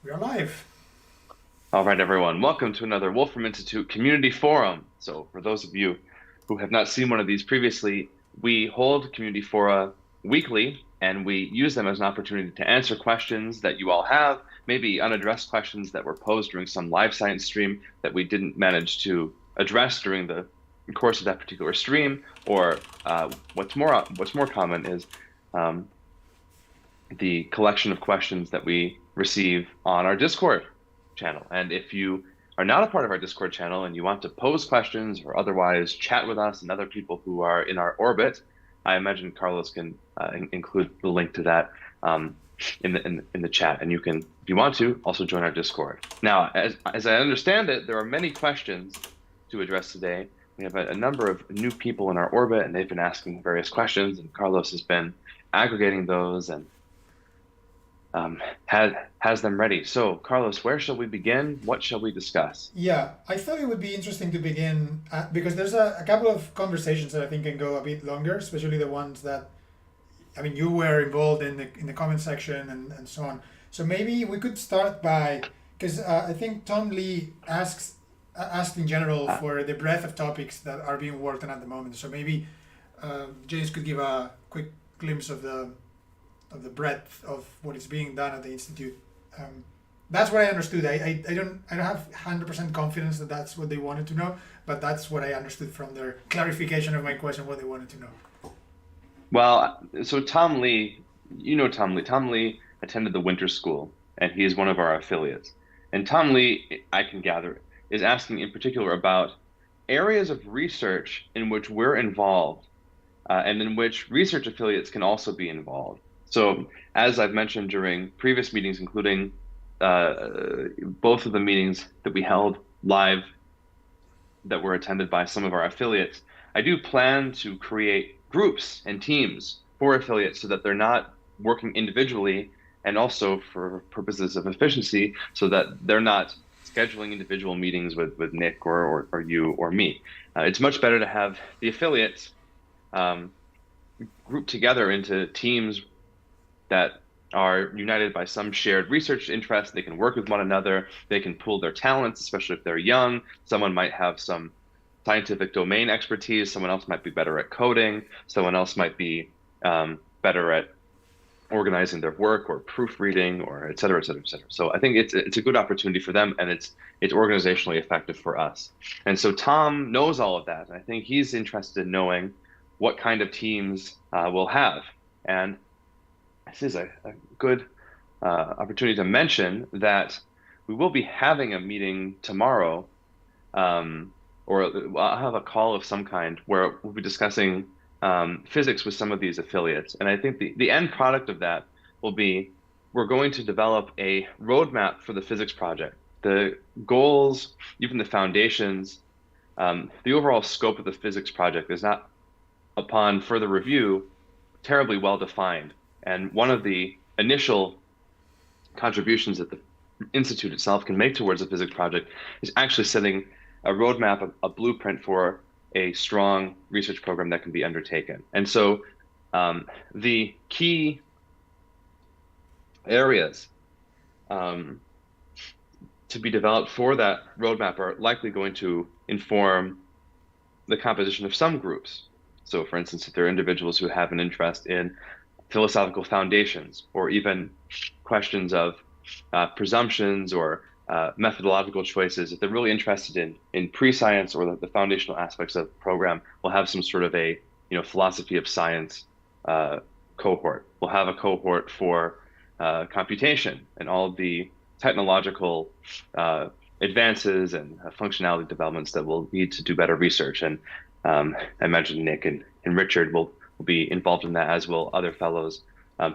We are live. All right, everyone. Welcome to another Wolfram Institute Community Forum. So, for those of you who have not seen one of these previously, we hold community fora weekly, and we use them as an opportunity to answer questions that you all have, maybe unaddressed questions that were posed during some live science stream that we didn't manage to address during the course of that particular stream. Or what's more common is um, the collection of questions that we receive on our Discord channel. And if you are not a part of our Discord channel and you want to pose questions or otherwise chat with us and other people who are in our orbit, I imagine Carlos can include the link to that in the chat, and you can, if you want to, also join our Discord. Now, as I understand it, there are many questions to address today. We have a number of new people in our orbit, and they've been asking various questions, and Carlos has been aggregating those and has them ready. So, Carlos, where shall we begin? What shall we discuss? Yeah, I thought it would be interesting to begin because there's a couple of conversations that I think can go a bit longer, especially the ones that you were involved in the comment section and so on. So maybe we could start by because I think Tom Lee asked in general Uh, for the breadth of topics that are being worked on at the moment. So maybe James could give a quick glimpse of the breadth of what is being done at the institute. Um, that's what I understood. I don't have 100% confidence that that's what they wanted to know, but that's what I understood from their clarification of my question. What they wanted to know. so Tom Lee, you know Tom Lee. Tom Lee attended the winter school, and he is one of our affiliates. And Tom Lee, I can gather, is asking in particular about areas of research in which we're involved, and in which research affiliates can also be involved. So, as I've mentioned during previous meetings, including both of the meetings that we held live that were attended by some of our affiliates, I do plan to create groups and teams for affiliates so that they're not working individually, and also for purposes of efficiency so that they're not scheduling individual meetings with Nick or you or me. It's much better to have the affiliates um, grouped together into teams that are united by some shared research interest. They can work with one another. They can pool their talents, especially if they're young. Someone might have some scientific domain expertise. Someone else might be better at coding. Someone else might be better at organizing their work or proofreading, or et cetera, et cetera, et cetera. So I think it's a good opportunity for them, and it's organizationally effective for us. And so Tom knows all of that. And I think he's interested in knowing what kind of teams we'll have. And this is a good opportunity to mention that we will be having a meeting tomorrow, um, or I'll have a call of some kind where we'll be discussing physics with some of these affiliates. And I think the end product of that will be we're going to develop a roadmap for the physics project. The goals, even the foundations, the overall scope of the physics project is not, upon further review, terribly well defined. And one of the initial contributions that the Institute itself can make towards the physics project is actually setting a roadmap, a blueprint for a strong research program that can be undertaken. And so the key areas um, to be developed for that roadmap are likely going to inform the composition of some groups. So, for instance, if there are individuals who have an interest in philosophical foundations, or even questions of presumptions or methodological choices, if they're really interested in pre-science or the foundational aspects of the program, we'll have some sort of a philosophy of science uh, cohort. We'll have a cohort for computation and all of the technological uh, advances and functionality developments that we'll need to do better research. And I imagine Nick and Richard will be involved in that, as will other fellows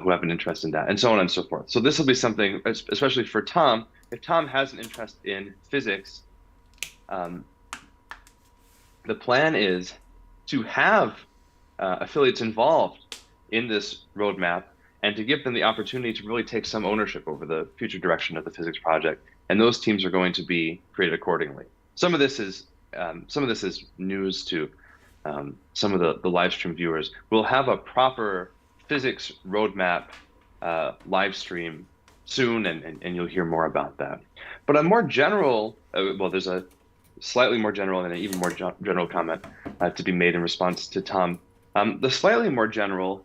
who have an interest in that, and so on and so forth. So this will be something, especially for Tom. If Tom has an interest in physics, um, the plan is to have affiliates involved in this roadmap and to give them the opportunity to really take some ownership over the future direction of the physics project. And those teams are going to be created accordingly. Some of this is news to some of the live stream viewers. We'll have a proper physics roadmap live stream soon, and you'll hear more about that. But a more general, well, there's a slightly more general and an even more general comment to be made in response to Tom. The slightly more general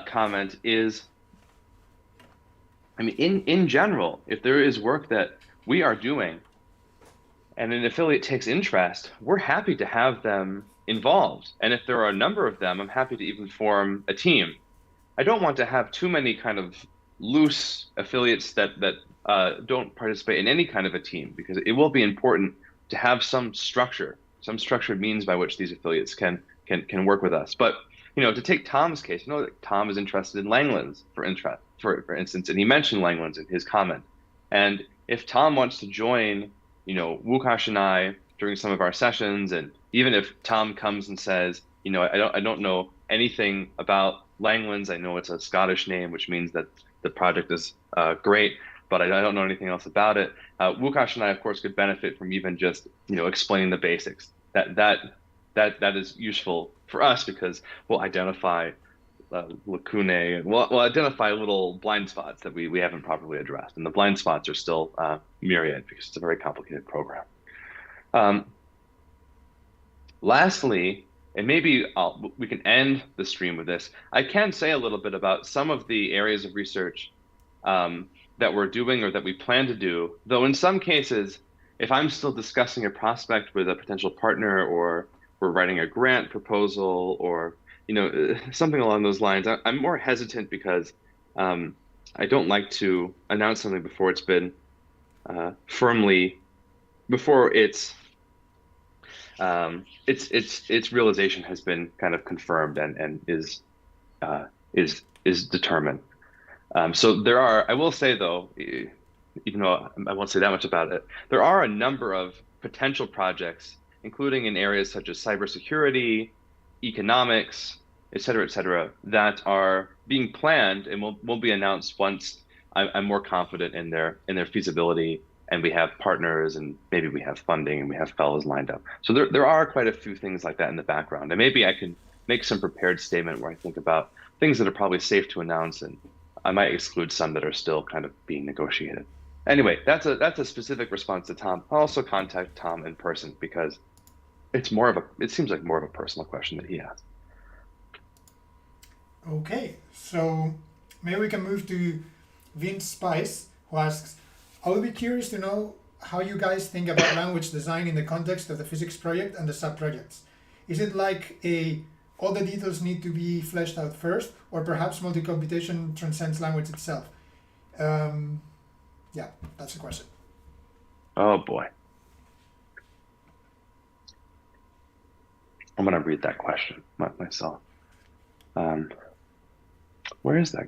comment is, I mean, in general, if there is work that we are doing and an affiliate takes interest, we're happy to have them involved. And if there are a number of them, I'm happy to even form a team. I don't want to have too many kind of loose affiliates that don't participate in any kind of a team, because it will be important to have some structure, some structured means by which these affiliates can work with us. But to take Tom's case, that Tom is interested in Langlands, for instance, and he mentioned Langlands in his comment. And if Tom wants to join, Wukash and I during some of our sessions, and even if Tom comes and says, I don't know anything about Langlands, I know it's a Scottish name, which means that the project is great, but I don't know anything else about it. Wukash and I, of course, could benefit from even just explaining the basics. That is useful for us, because we'll identify lacunae, and we'll identify little blind spots that we haven't properly addressed, and the blind spots are still myriad, because it's a very complicated program. Lastly, and maybe we can end the stream with this, I can say a little bit about some of the areas of research that we're doing or that we plan to do, though in some cases, if I'm still discussing a prospect with a potential partner, or we're writing a grant proposal, or something along those lines, I'm more hesitant, because I don't like to announce something before it's been before its realization has been kind of confirmed and is determined. So there are, I will say though, even though I won't say that much about it, there are a number of potential projects, including in areas such as cybersecurity, economics, et cetera, that are being planned and will be announced once I'm more confident in their feasibility, and we have partners, and maybe we have funding, and we have fellows lined up. So there are quite a few things like that in the background, and maybe I can make some prepared statement where I think about things that are probably safe to announce, and I might exclude some that are still kind of being negotiated. Anyway, that's a specific response to Tom. I'll also contact Tom in person, because it seems like more of a personal question that he asked. Okay, so maybe we can move to Vince Spice, who asks, I would be curious to know how you guys think about language design in the context of the physics project and the sub-projects. Is it like all the details need to be fleshed out first, or perhaps multi-computation transcends language itself? Yeah, that's the question. Oh boy. I'm going to read that question myself. Where is that?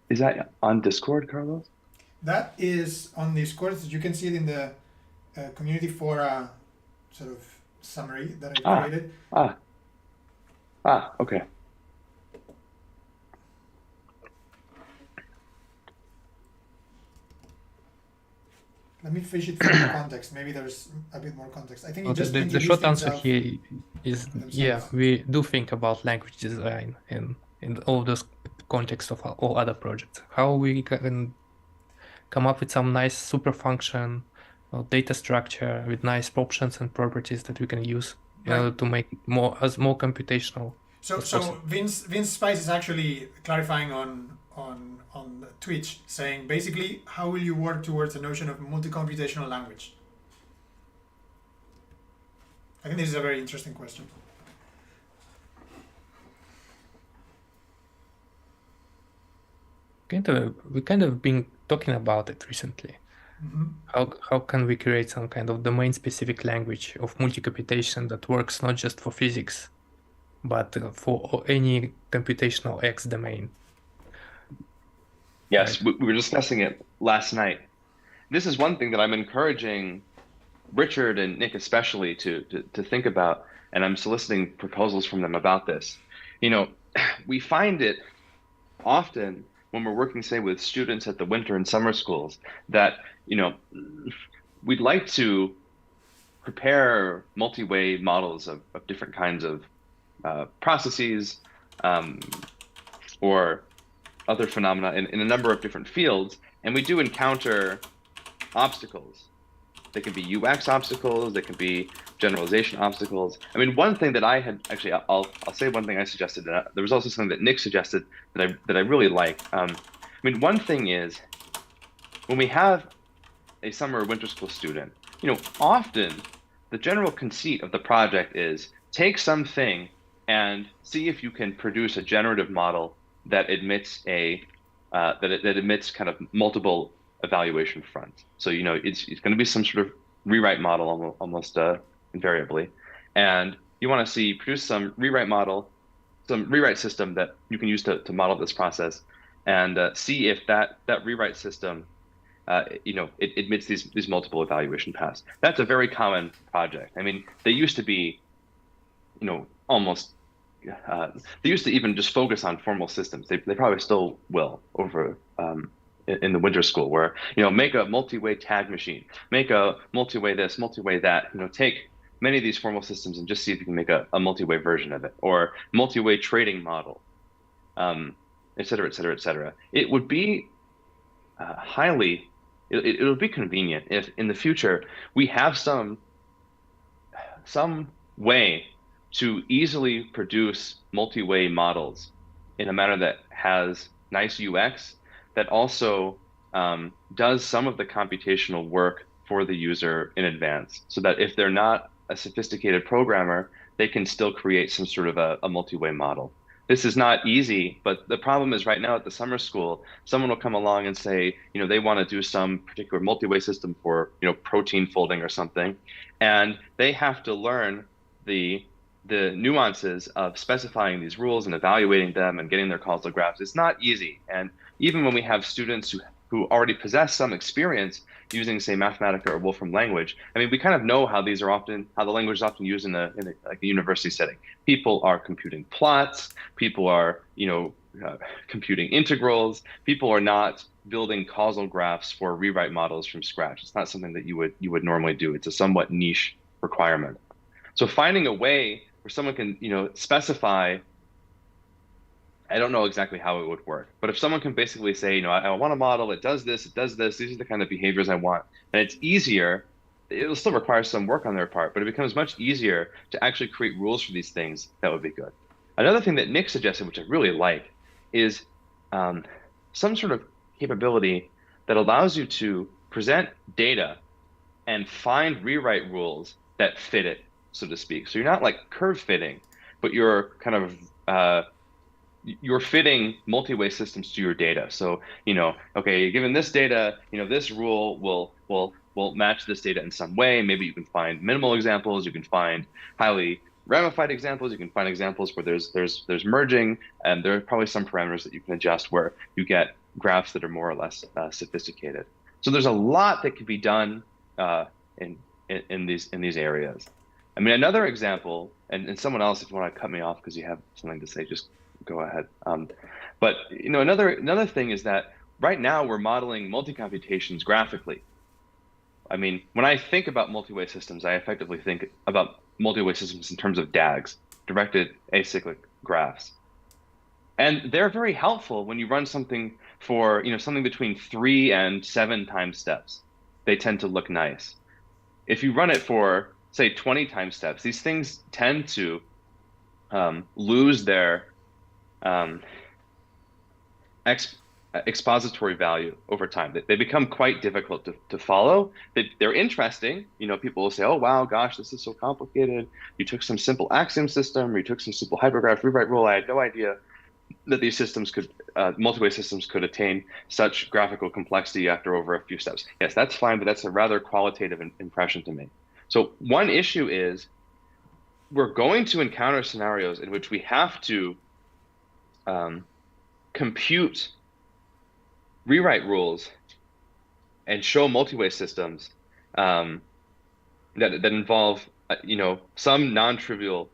Is that on Discord, Carlos? That is on Discord. You can see it in the community fora sort of summary that I created. Okay. Let me fish it from the context. Maybe there's a bit more context. I think it just the short answer here is yeah, we do think about language design in all those contexts of all other projects. How we can come up with some nice super function or data structure with nice options and properties that we can use in order to make more computational. So Vince Spice is actually clarifying on Twitch, saying basically, how will you work towards the notion of multi-computational language? I think this is a very interesting question. We kind of been talking about it recently. Mm-hmm. How can we create some kind of domain-specific language of multi-computation that works not just for physics, but for any computational X domain? Yes, we were discussing it last night. This is one thing that I'm encouraging Richard and Nick especially to think about, and I'm soliciting proposals from them about this. We find it often when we're working, say, with students at the winter and summer schools, that we'd like to prepare multi-way models of different kinds of processes, or other phenomena in a number of different fields, and we do encounter obstacles. They can be UX obstacles, they can be generalization obstacles. I mean, one thing that I had actually, I'll say one thing I suggested. There was also something that Nick suggested that I really like. I mean, one thing is when we have a summer or winter school student, often the general conceit of the project is take something and see if you can produce a generative model that admits that admits kind of multiple evaluation fronts. So it's going to be some sort of rewrite model almost invariably, and you want to produce some rewrite system that you can use to model this process, and see if that rewrite system it admits these multiple evaluation paths. That's a very common project. I mean, they used to be, almost, they used to even just focus on formal systems. They probably still will over in the winter school, where, make a multi-way tag machine, make a multi-way this, multi-way that, take many of these formal systems and just see if you can make a multi-way version of it, or multi-way trading model, et cetera, et cetera, et cetera. It would be it would be convenient if in the future we have some way to easily produce multi-way models in a manner that has nice UX, that also does some of the computational work for the user in advance, so that if they're not a sophisticated programmer, they can still create some sort of a multi-way model. This is not easy, but the problem is right now at the summer school, someone will come along and say, they want to do some particular multi-way system for, protein folding or something, and they have to learn the nuances of specifying these rules and evaluating them and getting their causal graphs. It's not easy. And even when we have students who already possess some experience using, say, Mathematica or Wolfram language, I mean, we kind of know how the language is often used in a university setting. People are computing plots, people are, computing integrals, people are not building causal graphs for rewrite models from scratch. It's not something that you would normally do. It's a somewhat niche requirement. So finding a way where someone can, specify, I don't know exactly how it would work, but if someone can basically say, I want a model that does this, these are the kind of behaviors I want, and it's easier. It'll still require some work on their part, but it becomes much easier to actually create rules for these things. That would be good. Another thing that Nick suggested, which I really like, is some sort of capability that allows you to present data and find rewrite rules that fit it, so to speak. So you're not like curve fitting, but you're kind of you're fitting multi-way systems to your data. So, okay, given this data, this rule will match this data in some way. Maybe you can find minimal examples, you can find highly ramified examples, you can find examples where there's merging, and there are probably some parameters that you can adjust where you get graphs that are more or less sophisticated. So there's a lot that can be done in these areas. I mean, another example, and someone else, if you want to cut me off because you have something to say, just go ahead. But another thing is that right now we're modeling multi-computations graphically. I mean, when I think about multi-way systems, I effectively think about multi-way systems in terms of DAGs, directed acyclic graphs. And they're very helpful when you run something for, something between 3 and 7 time steps. They tend to look nice. If you run it for, say, 20 time steps, these things tend to lose their expository value over time. They become quite difficult to follow. They're interesting. People will say, oh, wow, gosh, this is so complicated. You took some simple axiom system, or you took some simple hypergraph rewrite rule. I had no idea that these systems multi-way systems could attain such graphical complexity after over a few steps. Yes, that's fine, but that's a rather qualitative impression to me. So one issue is we're going to encounter scenarios in which we have to compute rewrite rules and show multi-way systems that involve some non-trivial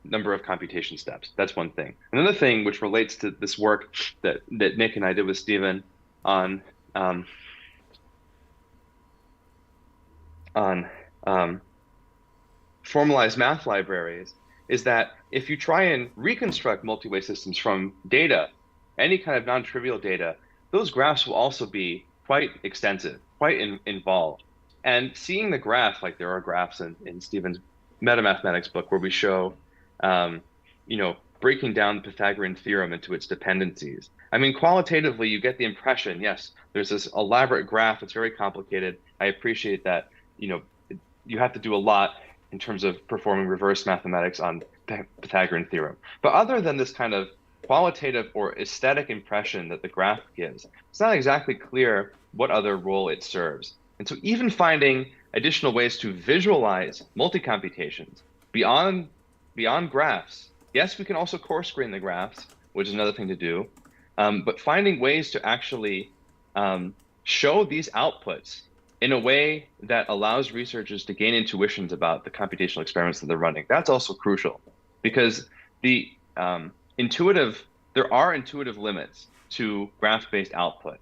number of computation steps. That's one thing. Another thing which relates to this work that Nick and I did with Stephen on formalized math libraries is that if you try and reconstruct multi-way systems from data, any kind of non-trivial data, those graphs will also be quite extensive, quite involved. And seeing the graph, like there are graphs in Stephen's metamathematics book where we show, breaking down the Pythagorean theorem into its dependencies. I mean, qualitatively, you get the impression, yes, there's this elaborate graph. It's very complicated. I appreciate that, you have to do a lot in terms of performing reverse mathematics on Pythagorean theorem. But other than this kind of qualitative or aesthetic impression that the graph gives, it's not exactly clear what other role it serves. And so even finding additional ways to visualize multi-computations beyond graphs. Yes, we can also coarse grain the graphs, which is another thing to do, but finding ways to actually show these outputs in a way that allows researchers to gain intuitions about the computational experiments that they're running. That's also crucial, because there are intuitive limits to graph-based output.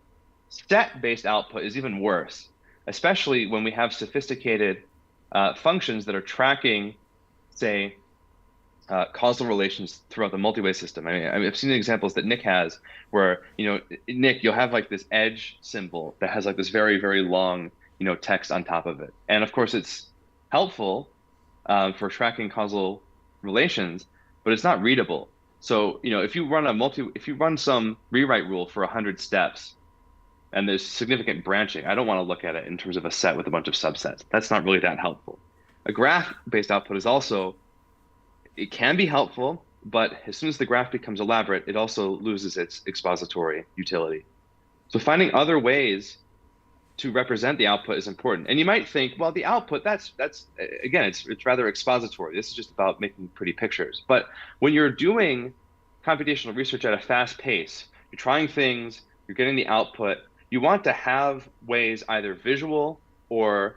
Set-based output is even worse, especially when we have sophisticated functions that are tracking, say, causal relations throughout the multi-way system. I mean, I've seen examples that Nick has where, Nick, you'll have like this edge symbol that has like this very, very long, text on top of it. And of course, it's helpful for tracking causal relations, but it's not readable. So, if you run some rewrite rule for 100 steps, and there's significant branching, I don't want to look at it in terms of a set with a bunch of subsets. That's not really that helpful. A graph-based output is also, it can be helpful, but as soon as the graph becomes elaborate, it also loses its expository utility. So finding other ways to represent the output is important. And you might think, well, the output, that's again, it's rather expository. This is just about making pretty pictures. But when you're doing computational research at a fast pace, you're trying things, you're getting the output, you want to have ways, either visual or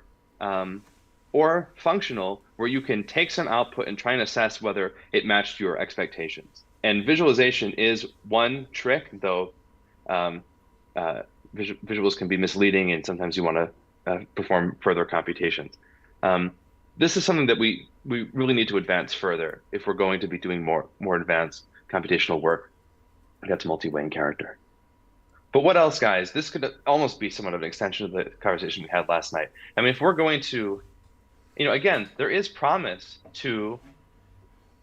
functional, where you can take some output and try and assess whether it matched your expectations. And visualization is one trick, though visuals can be misleading, and sometimes you want to perform further computations. This is something that we really need to advance further if we're going to be doing more advanced computational work that's multi-way in character. But what else, guys? This could almost be somewhat of an extension of the conversation we had last night. I mean, if we're going to, again, there is promise to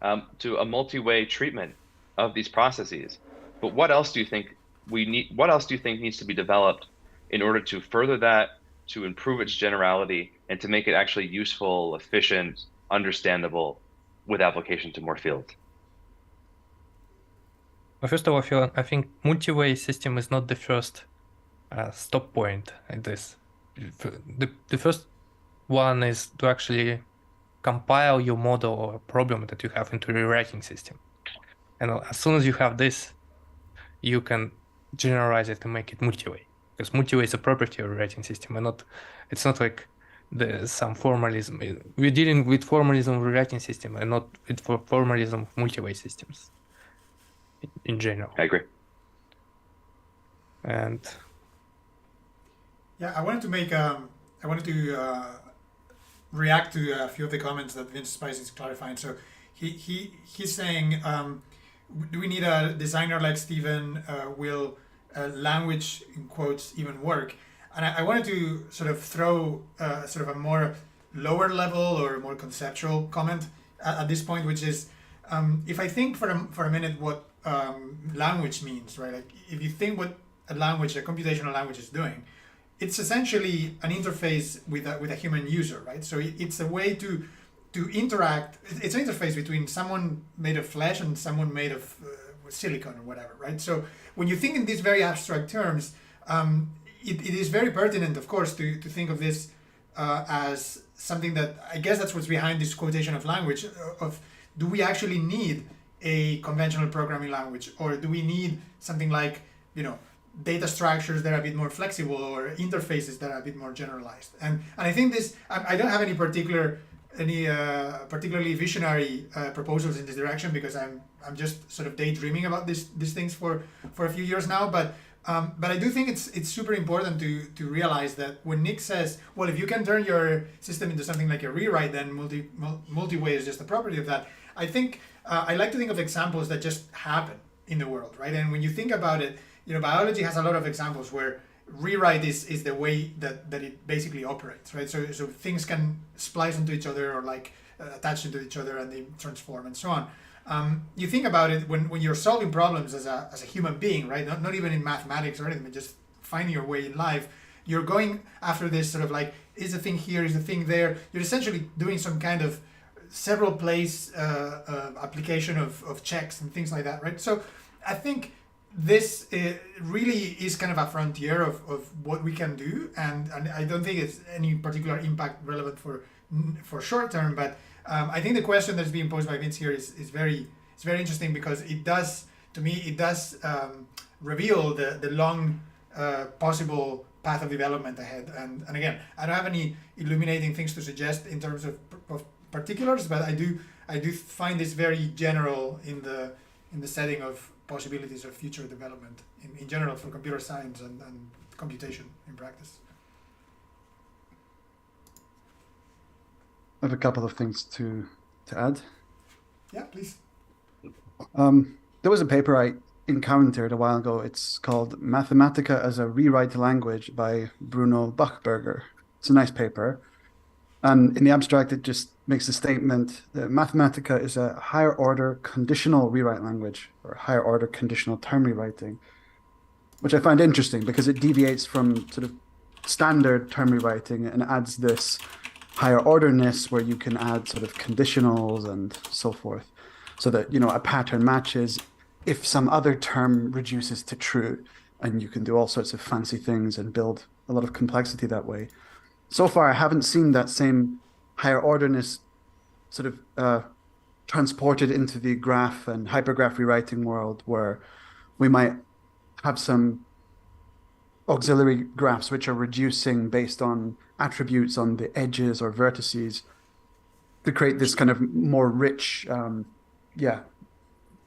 a multi-way treatment of these processes. But what else do you think needs to be developed in order to further that, to improve its generality, and to make it actually useful, efficient, understandable, with application to more fields? Well, first of all, I think multi-way system is not the first stop point at this. The first one is to actually compile your model or problem that you have into a rewriting system. And as soon as you have this, you can generalize it and make it multi-way. Because multi-way is a property of a rewriting system, and it's not like some formalism. We're dealing with formalism of rewriting system and not with formalism of multi-way systems in general. I agree. And yeah, I wanted to react to a few of the comments that Vince Spice is clarifying. So he's saying, do we need a designer like Stephen? Will language, in quotes, even work? And I wanted to sort of throw sort of a more lower level or more conceptual comment at this point, which is, if I think for a minute what language means, right? Like if you think what a computational language is doing, it's essentially an interface with a human user, right? So it's a way to interact. It's an interface between someone made of flesh and someone made of silicon or whatever, right? So when you think in these very abstract terms, it is very pertinent, of course, to think of this as something that, I guess that's what's behind this quotation of language, of do we actually need a conventional programming language, or do we need something like, data structures that are a bit more flexible, or interfaces that are a bit more generalized? And I think this, I don't have any particularly visionary proposals in this direction, because I'm just sort of daydreaming about these things for a few years now. But I do think it's super important to realize that when Nick says, well, if you can turn your system into something like a rewrite, then multi-way is just a property of that. I think I like to think of examples that just happen, in the world, right? And when you think about it, biology has a lot of examples where rewrite is the way that it basically operates, right? So things can splice into each other or like attach into each other and they transform and so on. You think about it when you're solving problems as a human being, right? Not even in mathematics or anything, but just finding your way in life. You're going after this sort of like, is the thing here, is the thing there? You're essentially doing some kind of several place application of checks and things like that, right? So I think this really is kind of a frontier of what we can do, and I don't think it's any particular impact relevant for short term, but I think the question that's being posed by Vince here is very interesting, because it does, to me, reveal the long possible path of development ahead. And again, I don't have any illuminating things to suggest in terms of particulars, but I do find this very general in the setting of possibilities of future development in general for computer science and computation in practice. I have a couple of things to add. Yeah, please. There was a paper I encountered a while ago. It's called Mathematica as a Rewrite Language by Bruno Bachberger. It's a nice paper. And in the abstract, it just makes the statement that Mathematica is a higher order conditional rewrite language, or higher order conditional term rewriting, which I find interesting because it deviates from sort of standard term rewriting and adds this higher orderness where you can add sort of conditionals and so forth, so that, a pattern matches if some other term reduces to true, and you can do all sorts of fancy things and build a lot of complexity that way. So far, I haven't seen that same higher orderness sort of transported into the graph and hypergraph rewriting world, where we might have some auxiliary graphs which are reducing based on attributes on the edges or vertices to create this kind of more rich,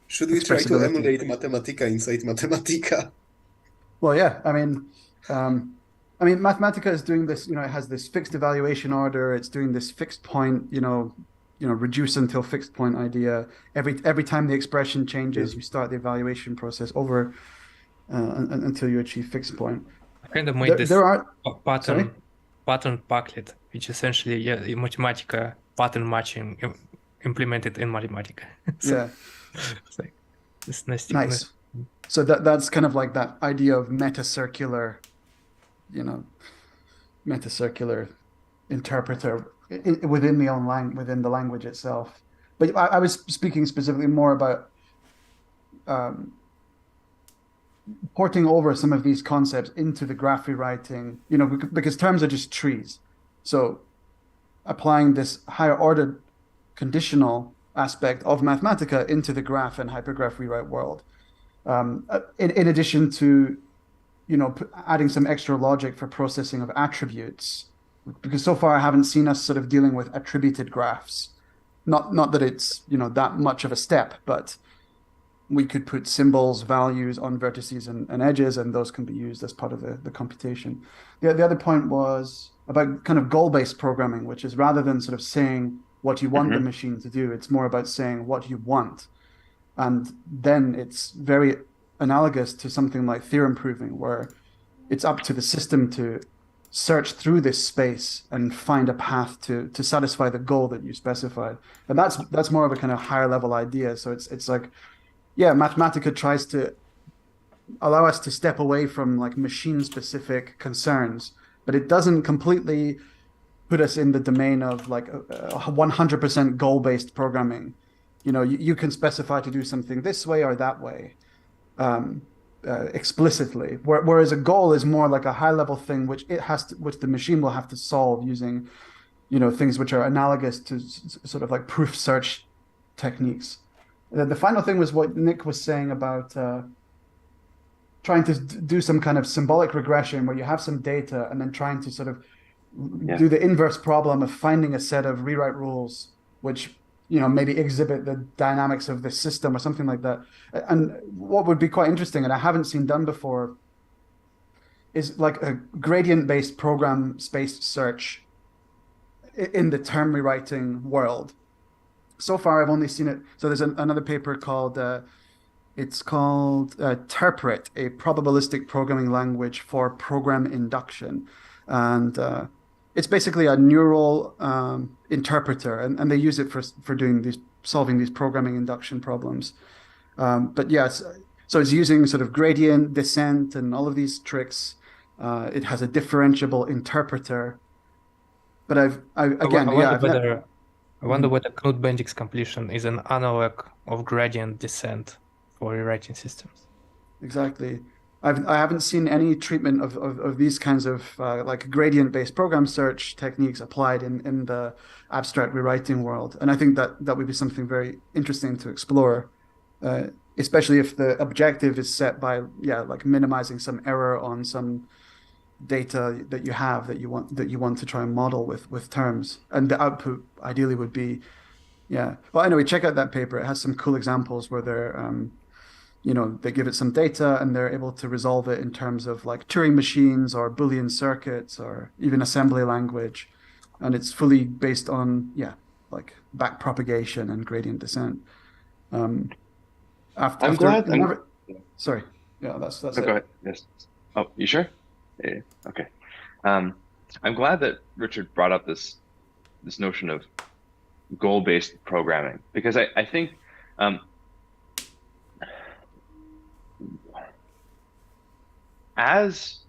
Should we try to emulate Mathematica inside Mathematica? Well, yeah, I mean, Mathematica is doing this, it has this fixed evaluation order. It's doing this fixed point, reduce until fixed point idea. Every time the expression changes, you start the evaluation process over until you achieve fixed point. I kind of made this pattern packlet, which essentially, Mathematica pattern matching implemented in Mathematica. So, it's nice. So that's kind of like that idea of metacircular interpreter within the language itself. But I was speaking specifically more about porting over some of these concepts into the graph rewriting, because terms are just trees. So applying this higher order conditional aspect of Mathematica into the graph and hypergraph rewrite world, in addition to adding some extra logic for processing of attributes, because so far I haven't seen us sort of dealing with attributed graphs. Not that it's that much of a step, but we could put symbols, values on vertices and edges, and those can be used as part of the computation. The other point was about kind of goal-based programming, which is rather than sort of saying what you want the machine to do, it's more about saying what you want. And then it's very analogous to something like theorem proving, where it's up to the system to search through this space and find a path to satisfy the goal that you specified. And that's more of a kind of higher level idea. So it's like, Mathematica tries to allow us to step away from like machine specific concerns, but it doesn't completely put us in the domain of like 100% goal-based programming. You can specify to do something this way or that way. Explicitly, whereas a goal is more like a high-level thing which the machine will have to solve using, things which are analogous to sort of like proof search techniques. The final thing was what Nick was saying about trying to do some kind of symbolic regression where you have some data and then trying to sort of do the inverse problem of finding a set of rewrite rules which maybe exhibit the dynamics of the system or something like that. And what would be quite interesting, and I haven't seen done before, is like a gradient-based program space search in the term rewriting world. So far, I've only seen it. So there's another paper called It's called Terpret, a probabilistic programming language for program induction. And it's basically a neural interpreter, and they use it for doing solving these programming induction problems. But yes, so it's using sort of gradient descent and all of these tricks. It has a differentiable interpreter. But again, yeah, I wonder whether Knut-Bendix completion is an analog of gradient descent for rewriting systems. Exactly. I haven't seen any treatment of these kinds of like gradient-based program search techniques applied in the abstract rewriting world. And I think that would be something very interesting to explore, especially if the objective is set by, like minimizing some error on some data that you have that you want to try and model with terms. And the output ideally would be, Well, anyway, check out that paper. It has some cool examples where they give it some data and they're able to resolve it in terms of like Turing machines or Boolean circuits or even assembly language. And it's fully based on, like back propagation and gradient descent. I'm glad. Sorry. Yeah, that's No, it. go ahead. Yes. Oh, you sure? Yeah. Okay. I'm glad that Richard brought up this notion of goal-based programming, because I think as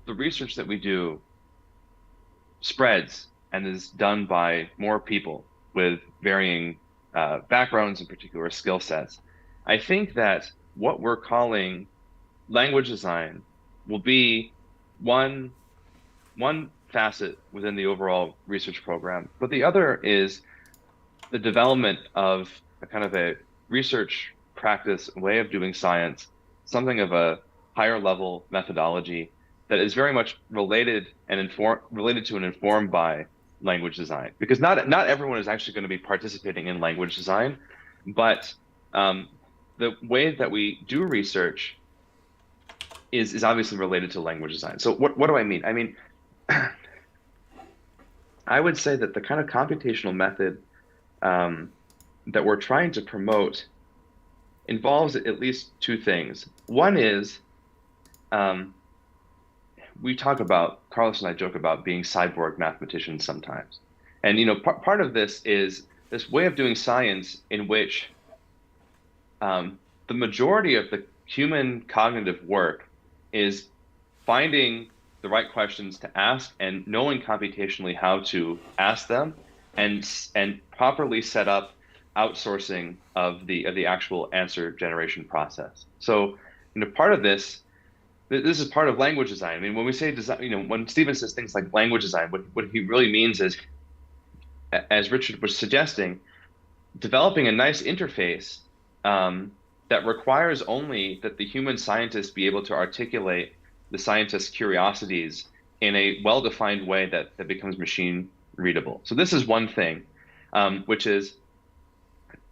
the research that we do spreads and is done by more people with varying backgrounds and particular skill sets, I think that what we're calling language design will be one facet within the overall research program, but the other is the development of a kind of a research practice way of doing science, something of a higher level methodology that is very much related and informed by language design. Because not everyone is actually going to be participating in language design, but the way that we do research is obviously related to language design. So what do I mean? I mean, I would say that the kind of computational method that we're trying to promote involves at least two things. One is we talk about, Carlos and I joke about being cyborg mathematicians sometimes. And part of this is this way of doing science in which the majority of the human cognitive work is finding the right questions to ask and knowing computationally how to ask them, and properly set up outsourcing of the actual answer generation process. So part of this is part of language design. I mean, when we say design, when Stephen says things like language design, what he really means is, as Richard was suggesting, developing a nice interface that requires only that the human scientist be able to articulate the scientist's curiosities in a well-defined way that becomes machine readable. So this is one thing, which is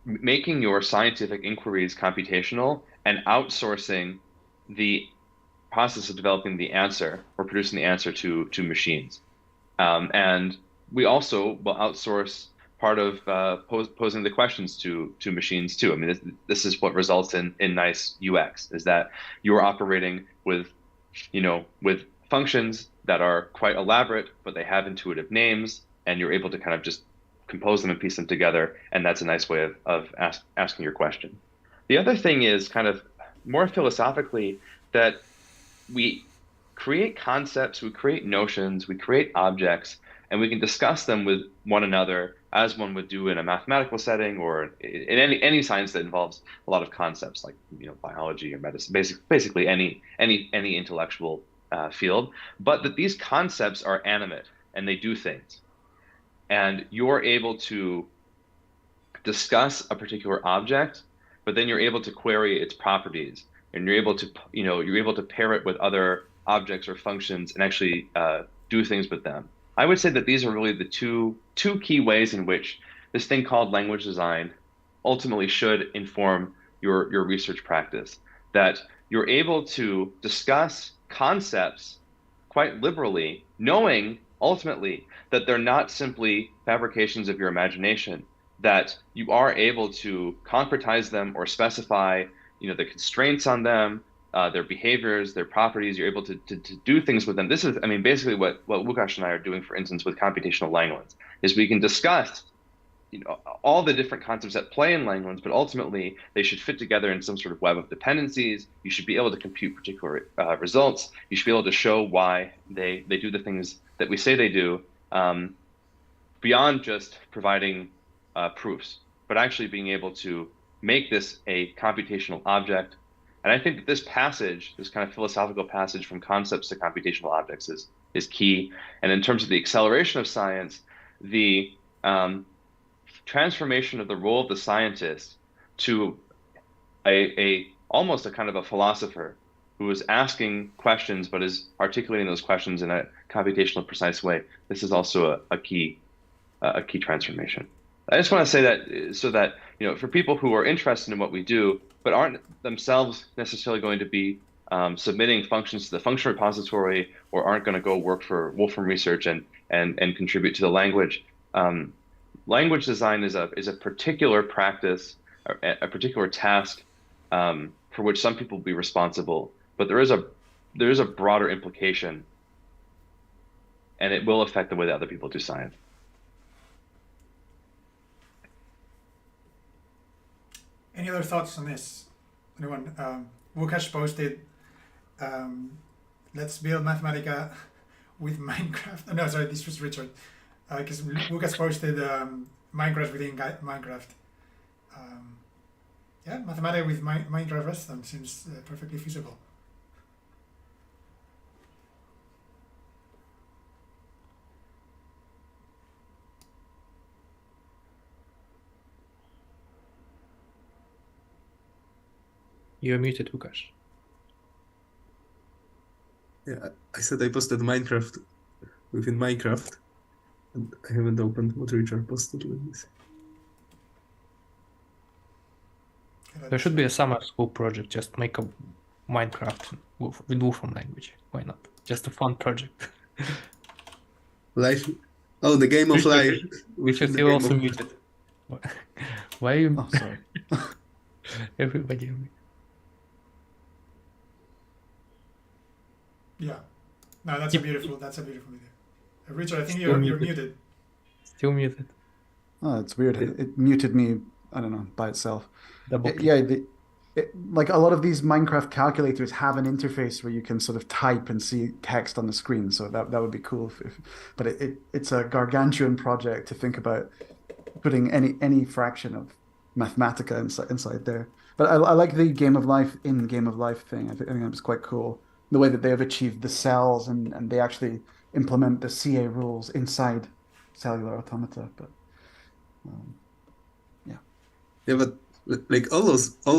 making your scientific inquiries computational and outsourcing the process of developing the answer or producing the answer to machines. And we also will outsource part of posing the questions to machines too. I mean, this is what results in nice UX, is that you're operating with functions that are quite elaborate, but they have intuitive names, and you're able to kind of just compose them and piece them together, and that's a nice way of asking your question. The other thing is kind of more philosophically that we create concepts, we create notions, we create objects, and we can discuss them with one another as one would do in a mathematical setting or in any science that involves a lot of concepts like biology or medicine, basically any intellectual field, but that these concepts are animate and they do things. And you're able to discuss a particular object, but then you're able to query its properties, and you're able to pair it with other objects or functions and actually do things with them. I would say that these are really the two key ways in which this thing called language design ultimately should inform your research practice. That you're able to discuss concepts quite liberally, knowing ultimately that they're not simply fabrications of your imagination, that you are able to concretize them or specify the constraints on them, their behaviors, their properties. You're able to do things with them. This is, I mean, basically what Łukasz and I are doing, for instance, with computational language, is we can discuss all the different concepts that play in language, but ultimately they should fit together in some sort of web of dependencies. You should be able to compute particular results. You should be able to show why they do the things that we say they do, beyond just providing proofs, but actually being able to make this a computational object. And I think that this passage, this kind of philosophical passage from concepts to computational objects is key. And in terms of the acceleration of science, the transformation of the role of the scientist to almost a kind of a philosopher who is asking questions but is articulating those questions in a computational precise way. This is also a key transformation. I just want to say that so that for people who are interested in what we do but aren't themselves necessarily going to be submitting functions to the function repository or aren't going to go work for Wolfram Research and contribute to the language. Language design is a particular practice, a particular task for which some people will be responsible, but there is a broader implication, and it will affect the way that other people do science. Any other thoughts on this? Anyone? Łukasz posted, let's build Mathematica with Minecraft. No, sorry, this was Richard. Because Łukasz posted Minecraft within Minecraft. Yeah, Mathematica with Minecraft Redstone seems perfectly feasible. You're muted, Łukasz. Yeah, I said I posted Minecraft within Minecraft. And I haven't opened what Richard posted. Let me see. There should be a summer school project. Just make a Minecraft with Wolfram language. Why not? Just a fun project. Life. Oh, the game of life. Richard, The you're game also of- muted. Why are you? Oh, sorry. Everybody. Yeah. No, that's a beautiful video. Richard, I think Still you're muted. muted. Still muted. Oh, it's weird. It muted me, I don't know, by itself. Double click. Yeah, like a lot of these Minecraft calculators have an interface where you can sort of type and see text on the screen. So that would be cool. But it's a gargantuan project to think about putting any fraction of Mathematica inside there. But I like the game of life in game of life thing. I think that was quite cool. The way that they have achieved the cells and they actually implement the CA rules inside cellular automata. But Yeah, but like all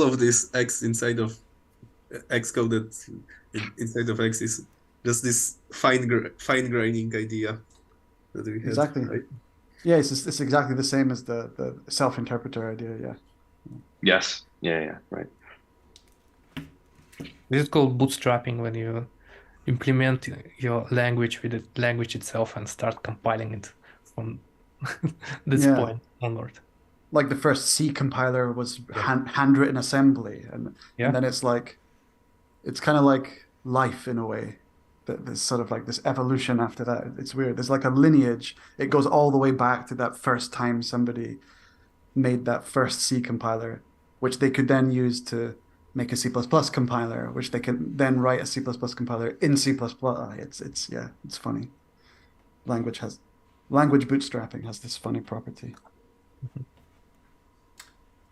of this X inside of X coded inside of X is just this fine graining idea that we had. Exactly. Right? yeah, it's exactly the same as the self-interpreter idea. Yeah. Yes. Yeah. Right. This is called bootstrapping, when you implement your language with the language itself and start compiling it from this Yeah. point onward. Like the first C compiler was handwritten assembly, and Yeah. then it's kind of like life in a way. There's sort of like this evolution after that. It's weird. There's like a lineage. It goes all the way back to that first time somebody made that first C compiler, which they could then use to make a C++ compiler, which they can then write a C++ compiler in C++. It's funny. Language bootstrapping has this funny property.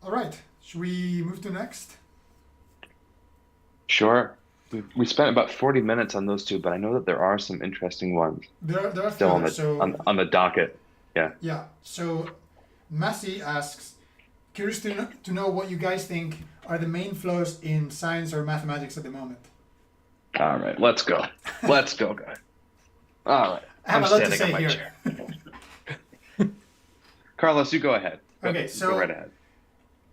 All right. Should we move to next? Sure. We spent about 40 minutes on those two, but I know that there are some interesting ones There are still on few. on the docket. Yeah. So Massey asks, curious to know what you guys think are the main flows in science or mathematics at the moment. All right, let's go. Let's go, guys. All right. I have I'm a lot to standing on say my here. chair. Carlos, you go ahead. Okay, Go right ahead.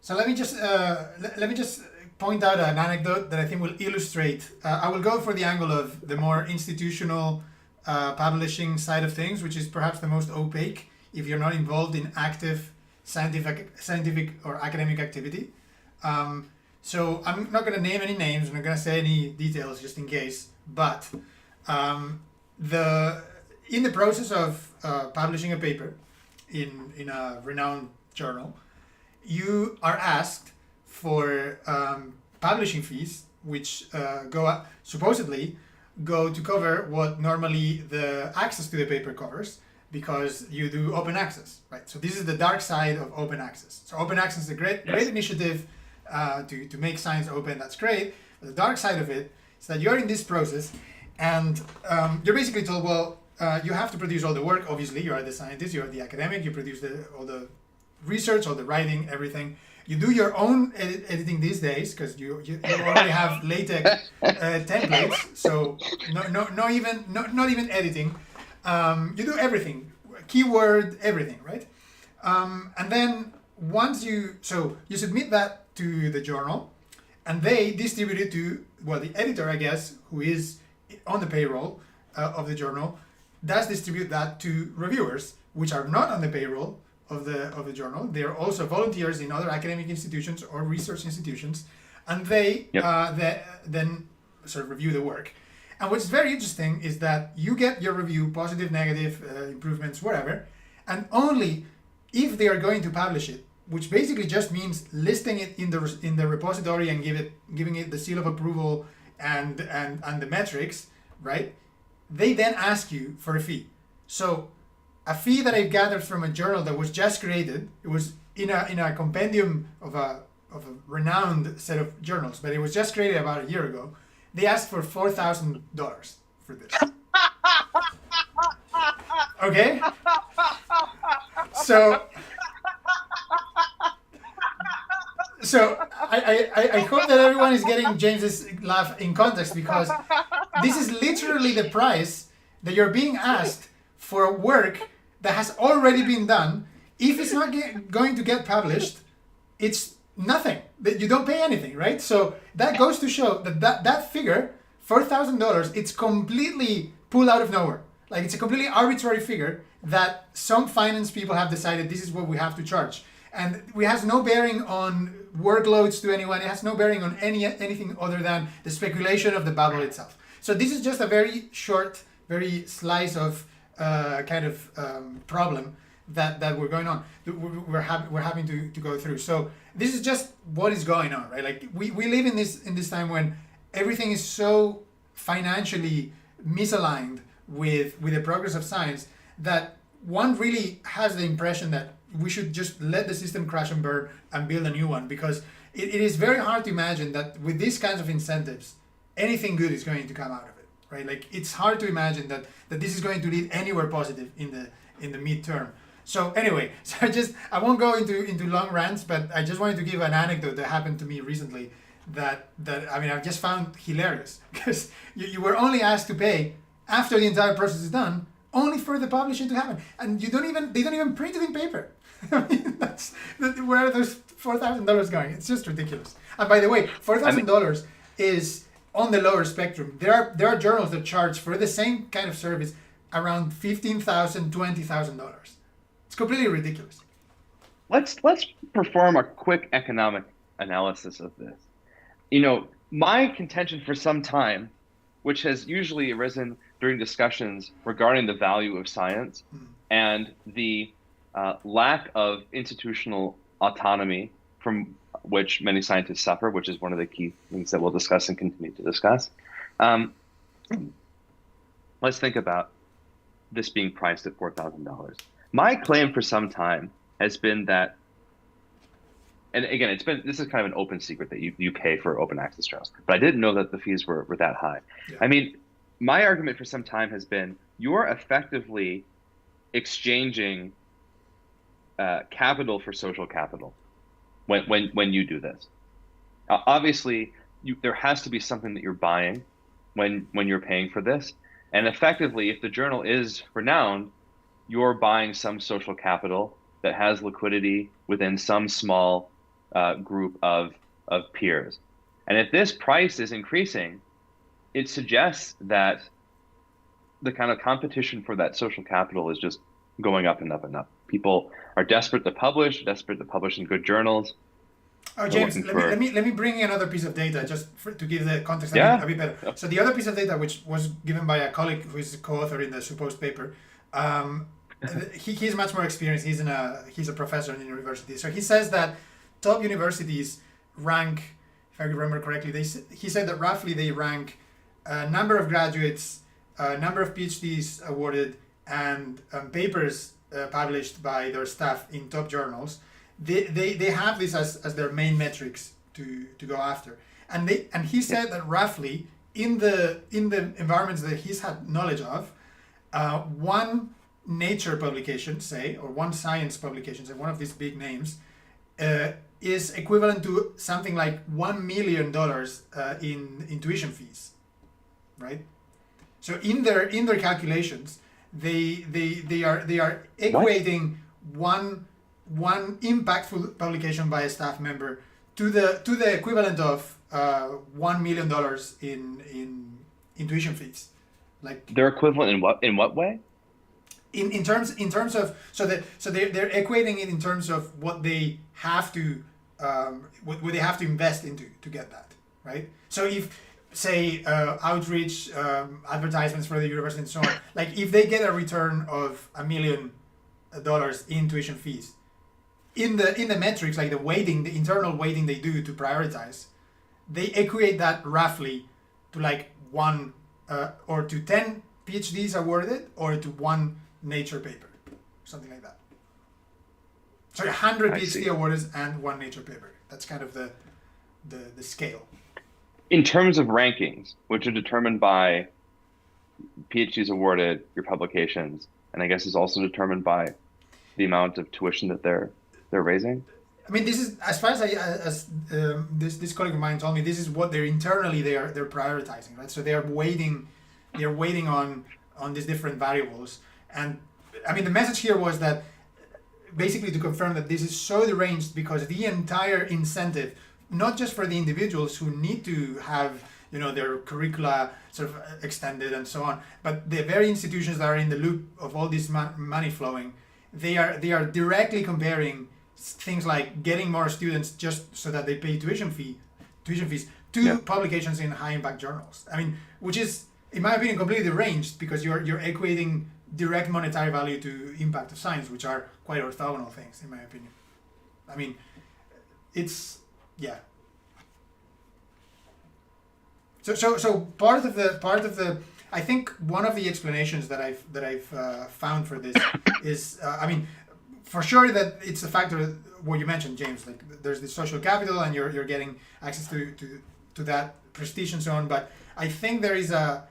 So let me just point out an anecdote that I think will illustrate. I will go for the angle of the more institutional publishing side of things, which is perhaps the most opaque if you're not involved in active scientific or academic activity. So I'm not going to name any names. I'm not going to say any details just in case. But in the process of publishing a paper in a renowned journal, you are asked for publishing fees, which supposedly go to cover what normally the access to the paper covers, because you do open access, right? So this is the dark side of open access. So open access is a great initiative to make science open. That's great. But the dark side of it is that you're in this process, and you're basically told, well, you have to produce all the work. Obviously, you are the scientist, you are the academic, you produce all the research, all the writing, everything. You do your own editing these days because you already have LaTeX templates, so not even editing. You do everything, keyword, everything, right? And then once you submit that to the journal, and they distribute it to, well, the editor, I guess, who is on the payroll of the journal, does distribute that to reviewers, which are not on the payroll of the journal. They are also volunteers in other academic institutions or research institutions, and they then sort of review the work. And what's very interesting is that you get your review, positive, negative, improvements, whatever, and only if they are going to publish it, which basically just means listing it in the repository and giving it the seal of approval and the metrics, right? They then ask you for a fee. So a fee that I gathered from a journal that was just created, it was in a compendium of a renowned set of journals, but it was just created about a year ago. They asked for $4,000 for this. Okay? So I hope that everyone is getting James's laugh in context, because this is literally the price that you're being asked for work that has already been done. If it's not going to get published, it's nothing. That you don't pay anything, right? So that goes to show that figure, $4,000, it's completely pulled out of nowhere. Like, it's a completely arbitrary figure that some finance people have decided this is what we have to charge. And it has no bearing on workloads to anyone. It has no bearing on anything other than the speculation of the bubble itself. So this is just a very short, very slice of problem that we're going on. We're having to go through. So this is just what is going on, right? Like, we live in this time when everything is so financially misaligned with the progress of science that one really has the impression that we should just let the system crash and burn and build a new one, because it is very hard to imagine that with these kinds of incentives, anything good is going to come out of it, right? Like, it's hard to imagine that this is going to lead anywhere positive in the midterm. So anyway, I won't go into long rants, but I just wanted to give an anecdote that happened to me recently that I mean, I've just found hilarious, because you were only asked to pay after the entire process is done, only for the publishing to happen, and they don't even print it in paper. I mean, where are those $4,000 going? It's just ridiculous. And by the way, $4,000 is on the lower spectrum. There are journals that charge for the same kind of service around $15,000, $20,000. It's completely ridiculous. Let's perform a quick economic analysis of this. You know, my contention for some time, which has usually arisen during discussions regarding the value of science and the lack of institutional autonomy from which many scientists suffer, which is one of the key things that we'll discuss and continue to discuss. Let's think about this being priced at $4,000. My claim for some time has been that, and again, this is kind of an open secret that you pay for open access journals, but I didn't know that the fees were that high. Yeah. I mean, my argument for some time has been you're effectively exchanging capital for social capital when you do this. Obviously, there has to be something that you're buying when you're paying for this, and effectively, if the journal is renowned, you're buying some social capital that has liquidity within some small group of peers. And if this price is increasing, it suggests that the kind of competition for that social capital is just going up and up and up. People are desperate to publish in good journals. Oh, James, looking let me bring in another piece of data just to give the context Yeah. a bit better. So the other piece of data, which was given by a colleague who is co-author in the supposed paper, he's much more experienced. He's a professor in the university. So he says that top universities rank, if I remember correctly, he said that roughly they rank number of graduates, number of PhDs awarded, and papers published by their staff in top journals. They have this as their main metrics to go after, and he said that roughly in the environments that he's had knowledge of, one Nature publication, say, or one science publication, say, one of these big names, is equivalent to something like $1 million in tuition fees, right? So in their calculations, they are equating one impactful publication by a staff member to the equivalent of $1 million in tuition fees. Like They're equivalent in what way? In terms of they're equating it in terms of what they have to what they have to invest into to get that, right? So if say outreach, advertisements for the university and so on, like if they get a return of $1 million in tuition fees, in the metrics, like the weighting, the internal weighting they do to prioritize, they equate that roughly to like 1 or to 10 PhDs awarded or to 1 Nature paper, something like that. So 100 PhD awards and 1 Nature paper. That's kind of the scale. In terms of rankings, which are determined by PhDs awarded, your publications, and I guess is also determined by the amount of tuition that they're raising. I mean, this is as far as this colleague of mine told me. This is what they're prioritizing, right? So they're weighting on these different variables. And I mean, the message here was that basically to confirm that this is so deranged because the entire incentive, not just for the individuals who need to have, you know, their curricula sort of extended and so on, but the very institutions that are in the loop of all this money flowing, they are directly comparing things like getting more students just so that they pay tuition fees to publications in high impact journals. I mean, which is, in my opinion, completely deranged because you're equating direct monetary value to impact of science, which are quite orthogonal things, in my opinion. I mean, it's So part of the I think one of the explanations that I've found for this is I mean, for sure that it's a factor what you mentioned, James. Like there's the social capital and you're getting access to that prestige and so on. But I think there's a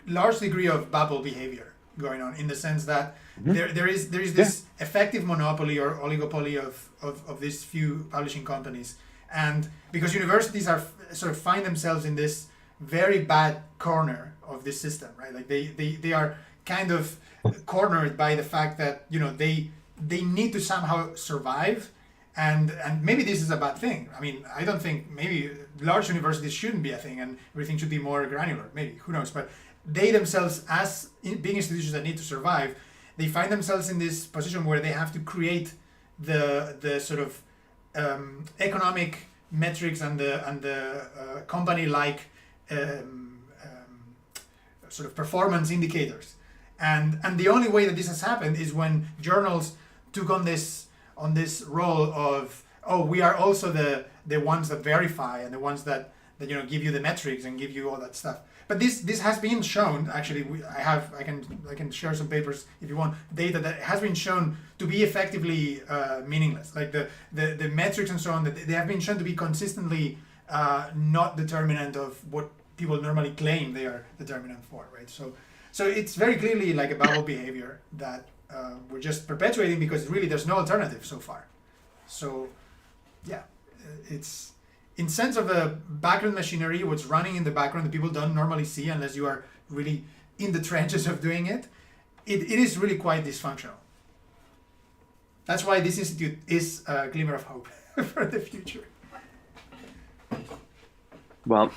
large degree of bubble behavior going on in the sense that there is this effective monopoly or oligopoly of these few publishing companies, and because universities are sort of find themselves in this very bad corner of this system, right? Like they are kind of cornered by the fact that, you know, they need to somehow survive, and maybe this is a bad thing. I mean, I don't think maybe large universities shouldn't be a thing and everything should be more granular. Maybe, who knows? But they themselves, as being institutions that need to survive, they find themselves in this position where they have to create the sort of economic metrics and the company-like sort of performance indicators, and the only way that this has happened is when journals took on this role of, oh, we are also the ones that verify and the ones that you know give you the metrics and give you all that stuff. But this has been shown, actually. I can share some papers if you want, data that has been shown to be effectively meaningless. Like the metrics and so on, that they have been shown to be consistently not determinant of what people normally claim they are determinant for, right? So it's very clearly like a bubble behavior that we're just perpetuating because really there's no alternative so far. So yeah, it's in sense of a background machinery, what's running in the background that people don't normally see unless you are really in the trenches of doing it, it is really quite dysfunctional. That's why this institute is a glimmer of hope for the future. Well,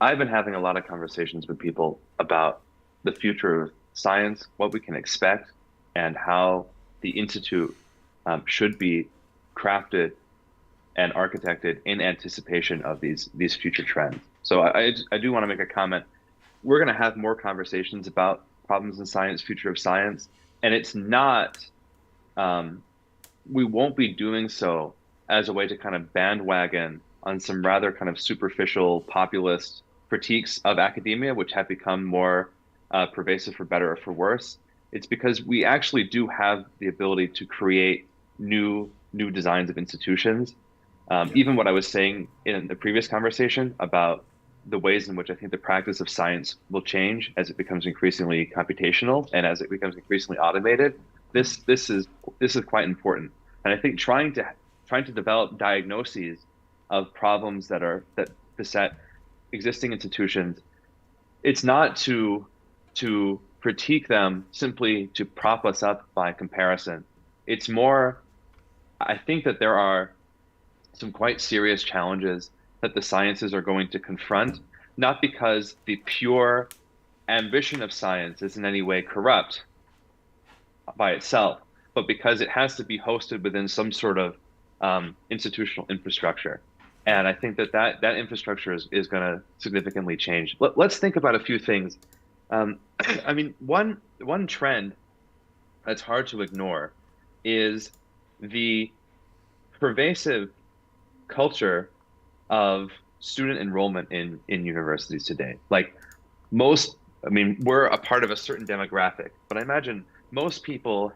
I've been having a lot of conversations with people about the future of science, what we can expect, and how the institute should be crafted and architected in anticipation of these future trends. So I do want to make a comment. We're going to have more conversations about problems in science, future of science, and it's not, we won't be doing so as a way to kind of bandwagon on some rather kind of superficial populist critiques of academia, which have become more pervasive for better or for worse. It's because we actually do have the ability to create new designs of institutions. Even what I was saying in the previous conversation about the ways in which I think the practice of science will change as it becomes increasingly computational and as it becomes increasingly automated. This is quite important. And I think trying to develop diagnoses of problems that beset existing institutions, it's not to critique them simply to prop us up by comparison. It's more, I think that there are some quite serious challenges that the sciences are going to confront, not because the pure ambition of science is in any way corrupt by itself, but because it has to be hosted within some sort of institutional infrastructure. And I think that infrastructure is going to significantly change. Let's think about a few things. I mean, one trend that's hard to ignore is the pervasive culture of student enrollment in universities today. Like we're a part of a certain demographic, but I imagine most people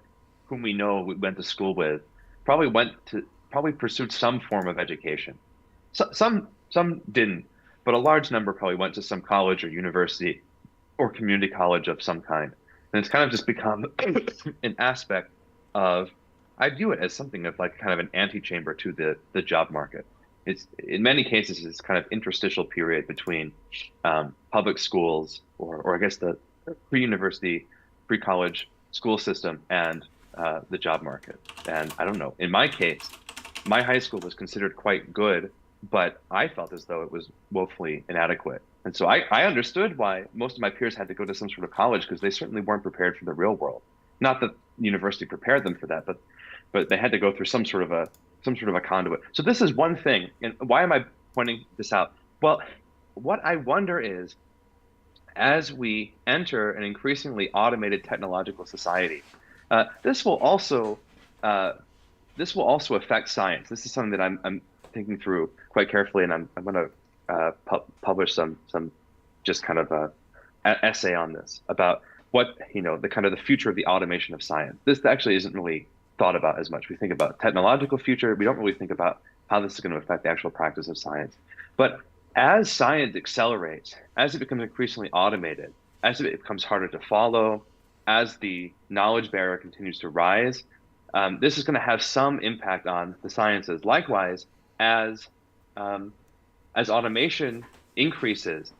whom we know we went to school with probably pursued some form of education. So, some didn't, but a large number probably went to some college or university or community college of some kind. And it's kind of just become an aspect of, I view it as something of like kind of an antechamber to the job market. It's in many cases it's kind of interstitial period between public schools or I guess the pre-university, pre-college school system and the job market. And I don't know, in my case, my high school was considered quite good, but I felt as though it was woefully inadequate. And so I understood why most of my peers had to go to some sort of college, because they certainly weren't prepared for the real world. Not that university prepared them for that, but they had to go through some sort of a conduit. So this is one thing. And why am I pointing this out? Well, what I wonder is, as we enter an increasingly automated technological society, this will also affect science. This is something that I'm thinking through quite carefully, and I'm going to publish some just kind of essay on this about what, the kind of the future of the automation of science. This actually isn't really thought about as much. We think about technological future. We don't really think about how this is going to affect the actual practice of science. But as science accelerates, as it becomes increasingly automated, as it becomes harder to follow, as the knowledge barrier continues to rise, this is going to have some impact on the sciences. Likewise, as automation increases,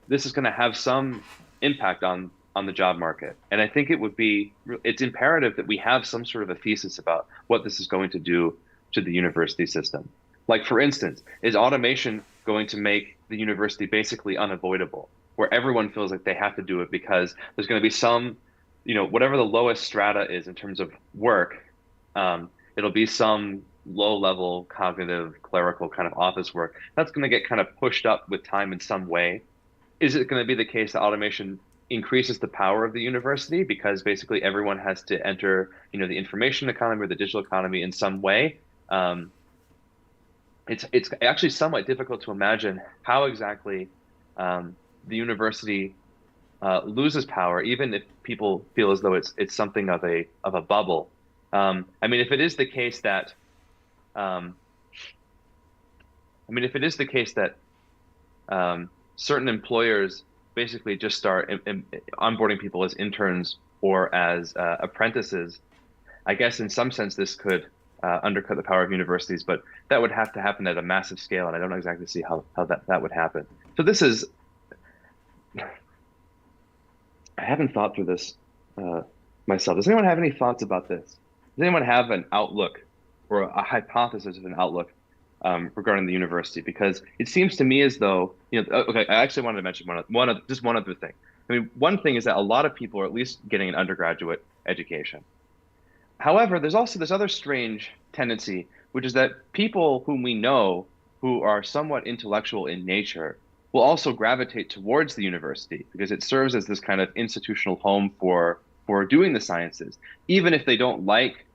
this is going to have some impact on the job market. And I think it's imperative that we have some sort of a thesis about what this is going to do to the university system. Like, for instance, is automation going to make the university basically unavoidable, where everyone feels like they have to do it because there's going to be some, whatever the lowest strata is in terms of work, it'll be some low-level cognitive clerical kind of office work that's going to get kind of pushed up with time in some way. Is it going to be the case that automation increases the power of the university because basically everyone has to enter, the information economy or the digital economy in some way? It's actually somewhat difficult to imagine how exactly the university loses power, even if people feel as though it's something of a bubble. If it is the case that certain employers basically just start onboarding people as interns or as apprentices, I guess in some sense this could undercut the power of universities, but that would have to happen at a massive scale, and I don't exactly see how that would happen. So this is, I haven't thought through this myself. Does anyone have any thoughts about this? Does anyone have an outlook or a hypothesis of an outlook regarding the university? Because it seems to me as though, okay, I actually wanted to mention one other thing. One thing is that a lot of people are at least getting an undergraduate education. However, there's also this other strange tendency which is that people whom we know who are somewhat intellectual in nature will also gravitate towards the university because it serves as this kind of institutional home for doing the sciences, even if they don't like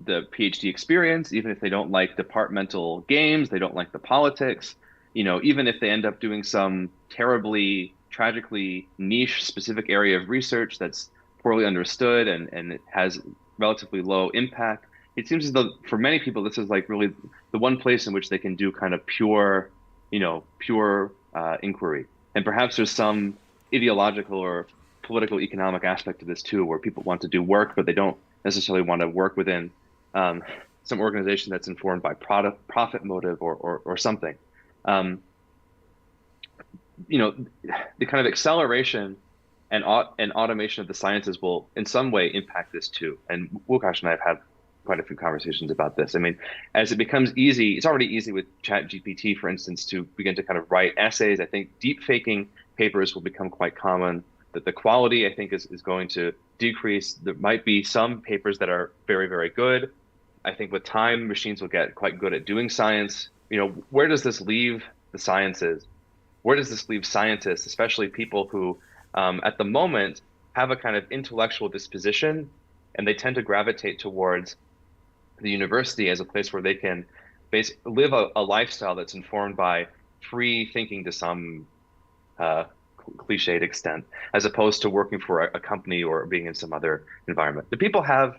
the PhD experience, even if they don't like departmental games, they don't like the politics, even if they end up doing some terribly, tragically niche specific area of research that's poorly understood and it has relatively low impact. It seems as though for many people, this is like really the one place in which they can do kind of pure inquiry. And perhaps there's some ideological or political economic aspect to this too, where people want to do work, but they don't necessarily want to work within some organization that's informed by profit motive or something. The kind of acceleration and automation of the sciences will in some way impact this too. And Łukasz and I have had quite a few conversations about this. I mean, as it becomes easy, it's already easy with ChatGPT, for instance, to begin to kind of write essays. I think deep faking papers will become quite common. That the quality, I think, is going to decrease. There might be some papers that are very, very good. I think with time, machines will get quite good at doing science. Where does this leave the sciences? Where does this leave scientists, especially people who, at the moment, have a kind of intellectual disposition, and they tend to gravitate towards the university as a place where they can live a lifestyle that's informed by free thinking to some cliched extent, as opposed to working for a company or being in some other environment. The people have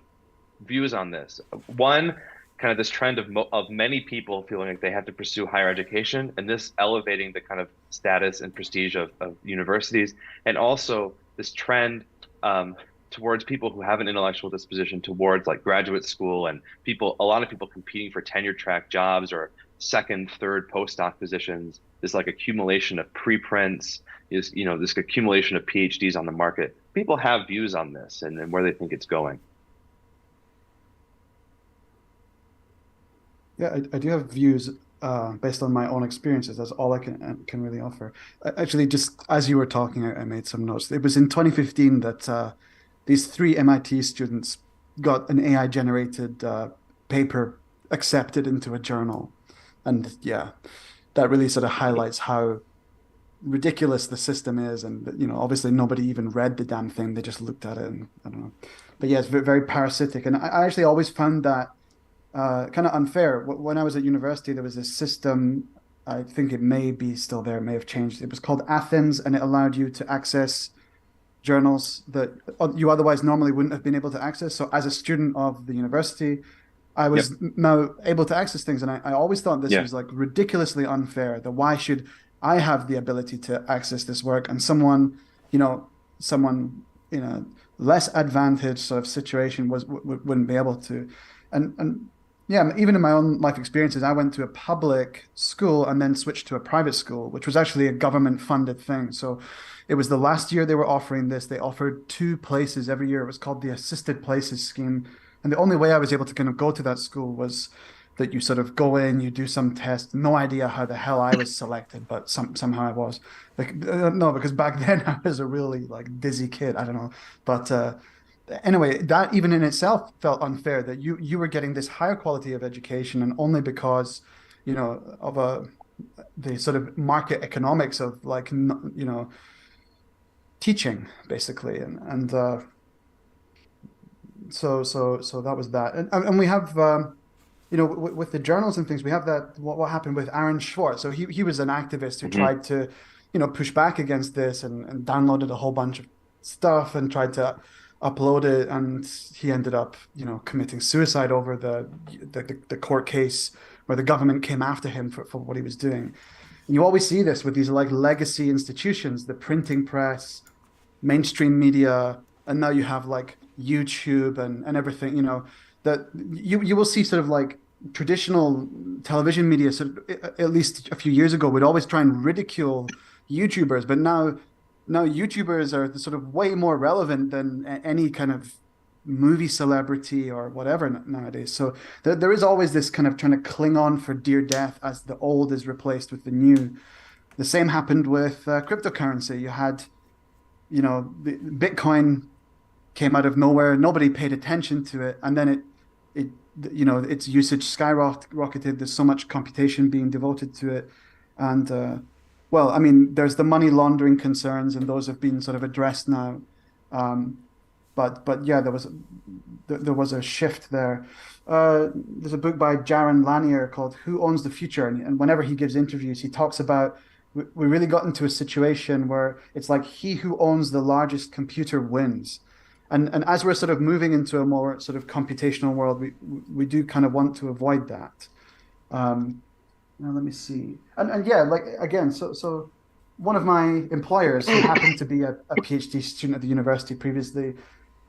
views on this. One, kind of this trend of many people feeling like they have to pursue higher education, and this elevating the kind of status and prestige of universities, and also this trend towards people who have an intellectual disposition towards like graduate school, and a lot of people competing for tenure track jobs or second, third postdoc positions. This like accumulation of preprints, this accumulation of PhDs on the market. People have views on this and where they think it's going. Yeah, I do have views based on my own experiences. That's all I can really offer. Actually, just as you were talking, I made some notes. It was in 2015 that these 3 MIT students got an AI-generated paper accepted into a journal. And yeah, that really sort of highlights how ridiculous the system is. And, obviously nobody even read the damn thing. They just looked at it and I don't know. But yeah, it's very, very parasitic. And I actually always found that kind of unfair. When I was at university, there was this system, I think it may be still there, it may have changed. It was called Athens, and it allowed you to access journals that you otherwise normally wouldn't have been able to access. So as a student of the university, I was now able to access things. And I always thought this was like ridiculously unfair, that why should I have the ability to access this work and someone in a less advantaged sort of situation wouldn't be able to. And yeah, even in my own life experiences, I went to a public school and then switched to a private school, which was actually a government-funded thing. So it was the last year they were offering this. They offered 2 places every year. It was called the Assisted Places Scheme. And the only way I was able to kind of go to that school was that you sort of go in, you do some test. No idea how the hell I was selected, but somehow I was. No, because back then I was a really like dizzy kid. I don't know. But anyway, that even in itself felt unfair, that you were getting this higher quality of education, and only because, of the sort of market economics of like, teaching basically. And so that was that. And we have, with the journals and things, we have that, what happened with Aaron Schwartz. So he was an activist who tried to, push back against this and downloaded a whole bunch of stuff and tried to upload it, and he ended up committing suicide over the court case where the government came after him for what he was doing. And you always see this with these like legacy institutions, the printing press, mainstream media, and now you have like YouTube and everything, that you will see sort of like traditional television media, sort of, at least a few years ago, would always try and ridicule YouTubers, but now YouTubers are sort of way more relevant than any kind of movie celebrity or whatever nowadays. So there is always this kind of trying to cling on for dear death as the old is replaced with the new. The same happened with cryptocurrency. You had, the Bitcoin came out of nowhere. Nobody paid attention to it. And then it you know, its usage skyrocketed. There's so much computation being devoted to it, and well, I mean, there's the money laundering concerns, and those have been sort of addressed now. Um, but yeah, there was a shift there. There's a book by Jaron Lanier called "Who Owns the Future," and whenever he gives interviews, he talks about we really got into a situation where it's like he who owns the largest computer wins. And as we're sort of moving into a more sort of computational world, we do kind of want to avoid that. Now let me see. And yeah, like again, so one of my employers who happened to be a PhD student at the university previously,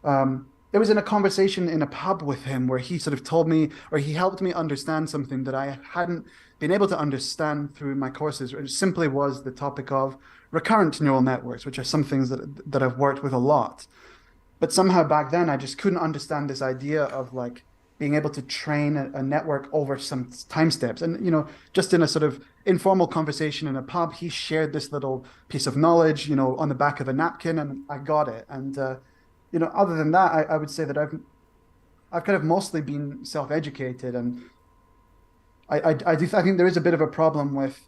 it was in a conversation in a pub with him where he sort of told me, or he helped me understand something that I hadn't been able to understand through my courses. It simply was the topic of recurrent neural networks, which are some things that I've worked with a lot. But somehow back then I just couldn't understand this idea of like being able to train a network over some time steps. And, you know, just in a sort of informal conversation in a pub, he shared this little piece of knowledge, you know, on the back of a napkin, and I got it. And, you know, other than that, I would say that I've kind of mostly been self-educated, and I think there is a bit of a problem with,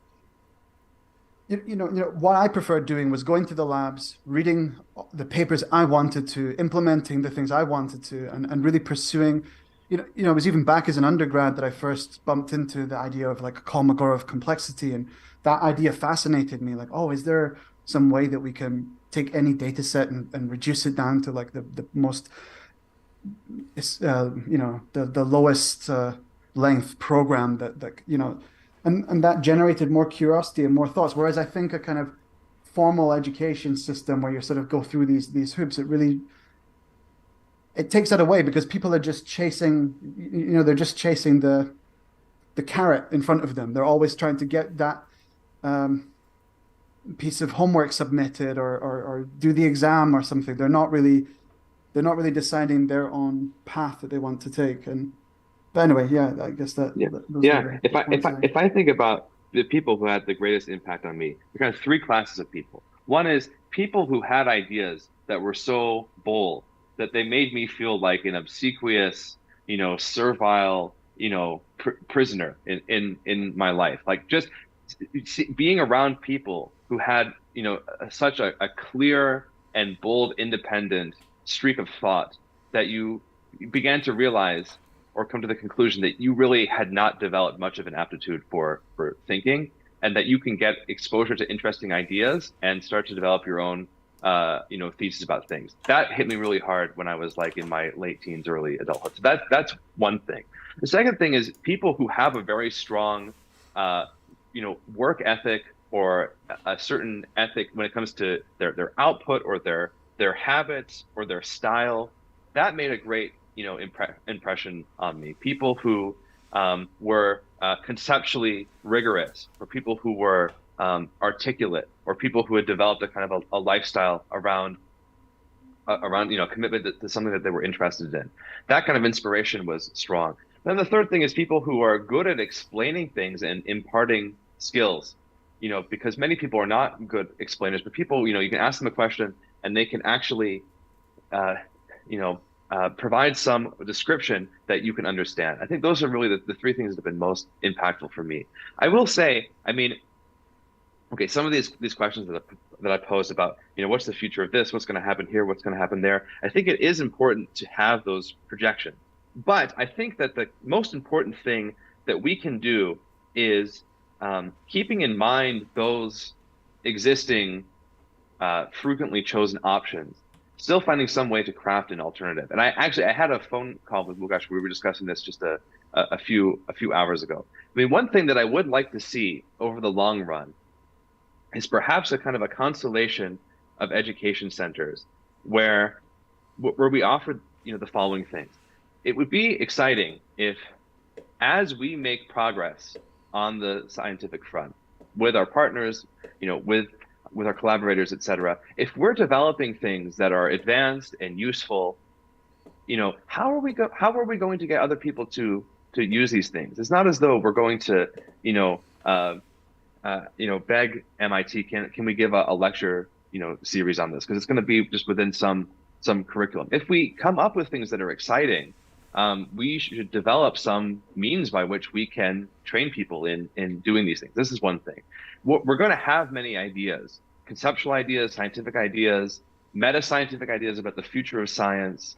you know, what I preferred doing was going to the labs, reading the papers I wanted to, implementing the things I wanted to, and really pursuing, you know, it was even back as an undergrad that I first bumped into the idea of like a Kolmogorov complexity, and that idea fascinated me. Like, oh, is there some way that we can take any data set and reduce it down to like the most, you know, the lowest length program that you know. And that generated more curiosity and more thoughts. Whereas I think a kind of formal education system where you sort of go through these hoops, it takes that away, because people are just chasing, you know, they're just chasing the carrot in front of them. They're always trying to get that piece of homework submitted or do the exam or something. They're not really deciding their own path that they want to take. But anyway, yeah, I guess those Yeah. are the If I think about the people who had the greatest impact on me, there are kind of three classes of people. One is people who had ideas that were so bold that they made me feel like an obsequious, you know, servile, you know, prisoner in my life. Like just being around people who had, you know, such a clear and bold, independent streak of thought that you began to realize or come to the conclusion that you really had not developed much of an aptitude for thinking, and that you can get exposure to interesting ideas and start to develop your own, you know, thesis about things. That hit me really hard when I was like in my late teens, early adulthood. So that's one thing. The second thing is people who have a very strong, you know, work ethic or a certain ethic when it comes to their output or their habits or their style. That made a great, you know, impression on me. People who were conceptually rigorous, or people who were articulate, or people who had developed a kind of a lifestyle around you know, commitment to something that they were interested in. That kind of inspiration was strong. Then the third thing is people who are good at explaining things and imparting skills. You know, because many people are not good explainers, but people, you know, you can ask them a question and they can actually, you know, provide some description that you can understand. I think those are really the three things that have been most impactful for me. I will say, I mean, okay, some of these questions that I posed about, you know, what's the future of this? What's going to happen here? What's going to happen there? I think it is important to have those projections. But I think that the most important thing that we can do is keeping in mind those existing frequently chosen options, still finding some way to craft an alternative. And I had a phone call with Łukasz where we were discussing this just a few hours ago. I mean, one thing that I would like to see over the long run is perhaps a kind of a constellation of education centers where we offer, you know, the following things. It would be exciting if, as we make progress on the scientific front with our partners, you know, with our collaborators, et cetera, if we're developing things that are advanced and useful, you know, how are we going to get other people to use these things? It's not as though we're going to, you know, beg MIT, can we give a lecture, you know, series on this? Because it's going to be just within some curriculum. If we come up with things that are exciting, we should develop some means by which we can train people in doing these things. This is one thing. We're going to have many ideas, conceptual ideas, scientific ideas, meta-scientific ideas about the future of science.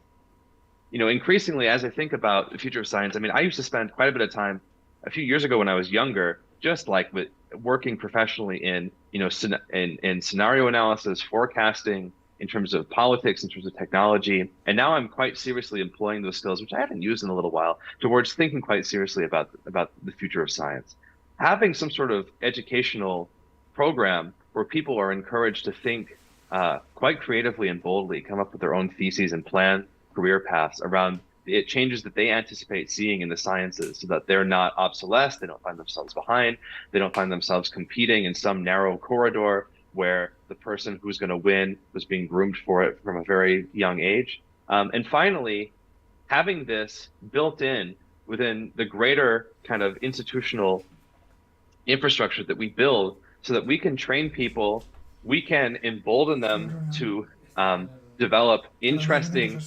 Increasingly, as I think about the future of science, I mean, I used to spend quite a bit of time a few years ago when I was younger, just like with working professionally in scenario analysis, forecasting, in terms of politics, in terms of technology. And now I'm quite seriously employing those skills, which I haven't used in a little while, towards thinking quite seriously about the future of science. Having some sort of educational program where people are encouraged to think quite creatively and boldly, come up with their own theses and plan career paths around it changes that they anticipate seeing in the sciences, so that they're not obsolete, they don't find themselves behind, they don't find themselves competing in some narrow corridor where the person who's going to win was being groomed for it from a very young age. And finally, having this built in within the greater kind of institutional infrastructure that we build, so that we can train people, we can embolden them to develop interesting,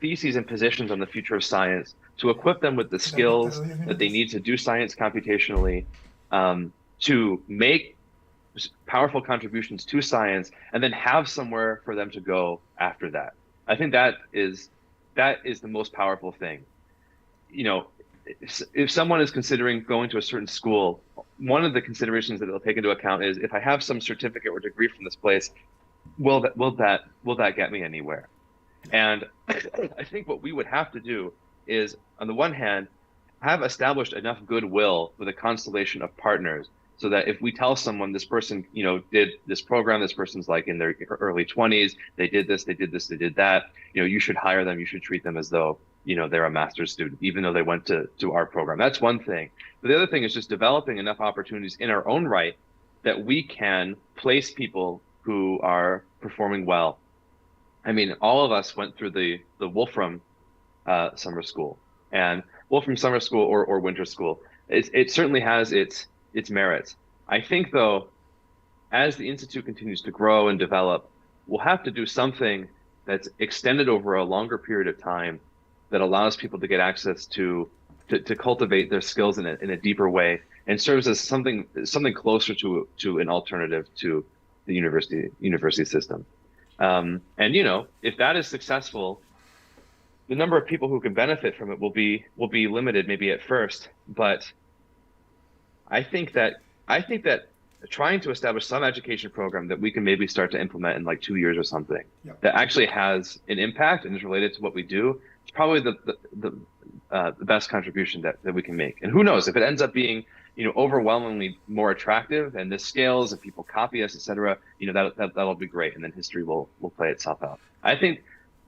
theses and positions on the future of science, to equip them with the skills that they need to do science computationally, to make powerful contributions to science, and then have somewhere for them to go after that. I think that is the most powerful thing. If someone is considering going to a certain school, one of the considerations that they'll take into account is, if I have some certificate or degree from this place, will that get me anywhere? And I think what we would have to do is, on the one hand, have established enough goodwill with a constellation of partners, so that if we tell someone this person, did this program, this person's like in their early 20s, they did this, they did that, you should hire them, you should treat them as though, they're a master's student, even though they went to our program. That's one thing. But the other thing is just developing enough opportunities in our own right that we can place people who are performing well. I mean, all of us went through the Wolfram summer school, and Wolfram summer school or winter school. It certainly has its merits. I think, though, as the Institute continues to grow and develop, we'll have to do something that's extended over a longer period of time, that allows people to get access to cultivate their skills in a deeper way, and serves as something closer to an alternative to the university system. And if that is successful, the number of people who can benefit from it will be limited, maybe at first, but I think that trying to establish some education program that we can maybe start to implement in like 2 years or something, that actually has an impact and is related to what we do, it's probably the best contribution that we can make. And who knows, if it ends up being overwhelmingly more attractive and this scales and people copy us, etc., that'll be great, and then history will play itself out. I think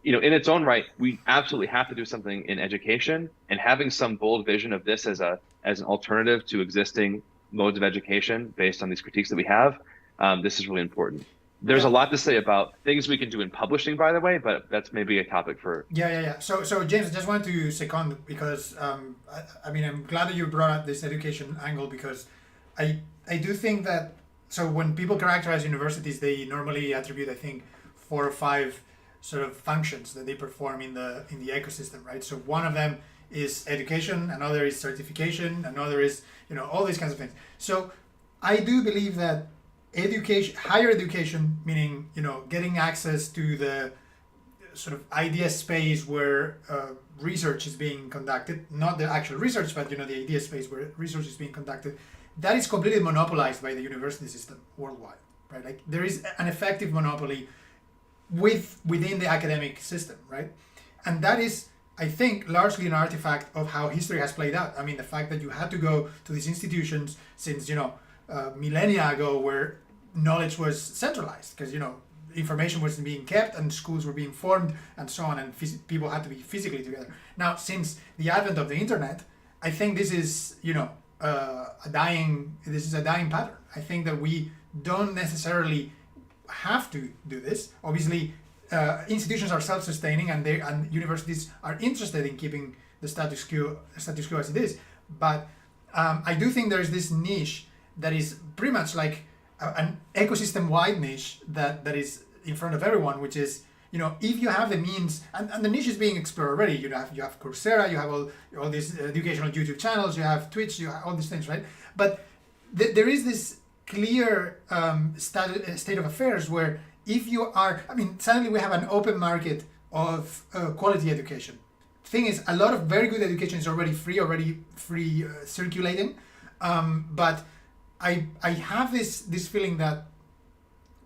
in its own right, we absolutely have to do something in education, and having some bold vision of this as an alternative to existing modes of education based on these critiques that we have, this is really important. There's a lot to say about things we can do in publishing, by the way, but that's maybe a topic for... Yeah. So James, I just wanted to second, because I'm glad that you brought up this education angle, because I do think that, so when people characterize universities, they normally attribute, I think, 4 or 5 sort of functions that they perform in the ecosystem, right? So one of them is education, another is certification, another is all these kinds of things. So I do believe that higher education, meaning getting access to the sort of idea space where research is being conducted, not the actual research, but the idea space where research is being conducted, that is completely monopolized by the university system worldwide, right? Like, there is an effective monopoly within the academic system, right? And that is, I think, largely an artifact of how history has played out. I mean, the fact that you had to go to these institutions since millennia ago, where knowledge was centralized, because information wasn't being kept and schools were being formed and so on, and people had to be physically together. Now, since the advent of the internet, I think this is a dying pattern. I think that we don't necessarily have to do this. Obviously, institutions are self-sustaining, and universities are interested in keeping the status quo as it is. But I do think there's this niche that is pretty much like an ecosystem-wide niche that is in front of everyone, which is if you have the means, and the niche is being explored already. You have Coursera, you have all these educational YouTube channels, you have Twitch, you have all these things, right? But there is this clear state of affairs where if you are, suddenly we have an open market of quality education. Thing is, a lot of very good education is already free circulating, but I have this feeling that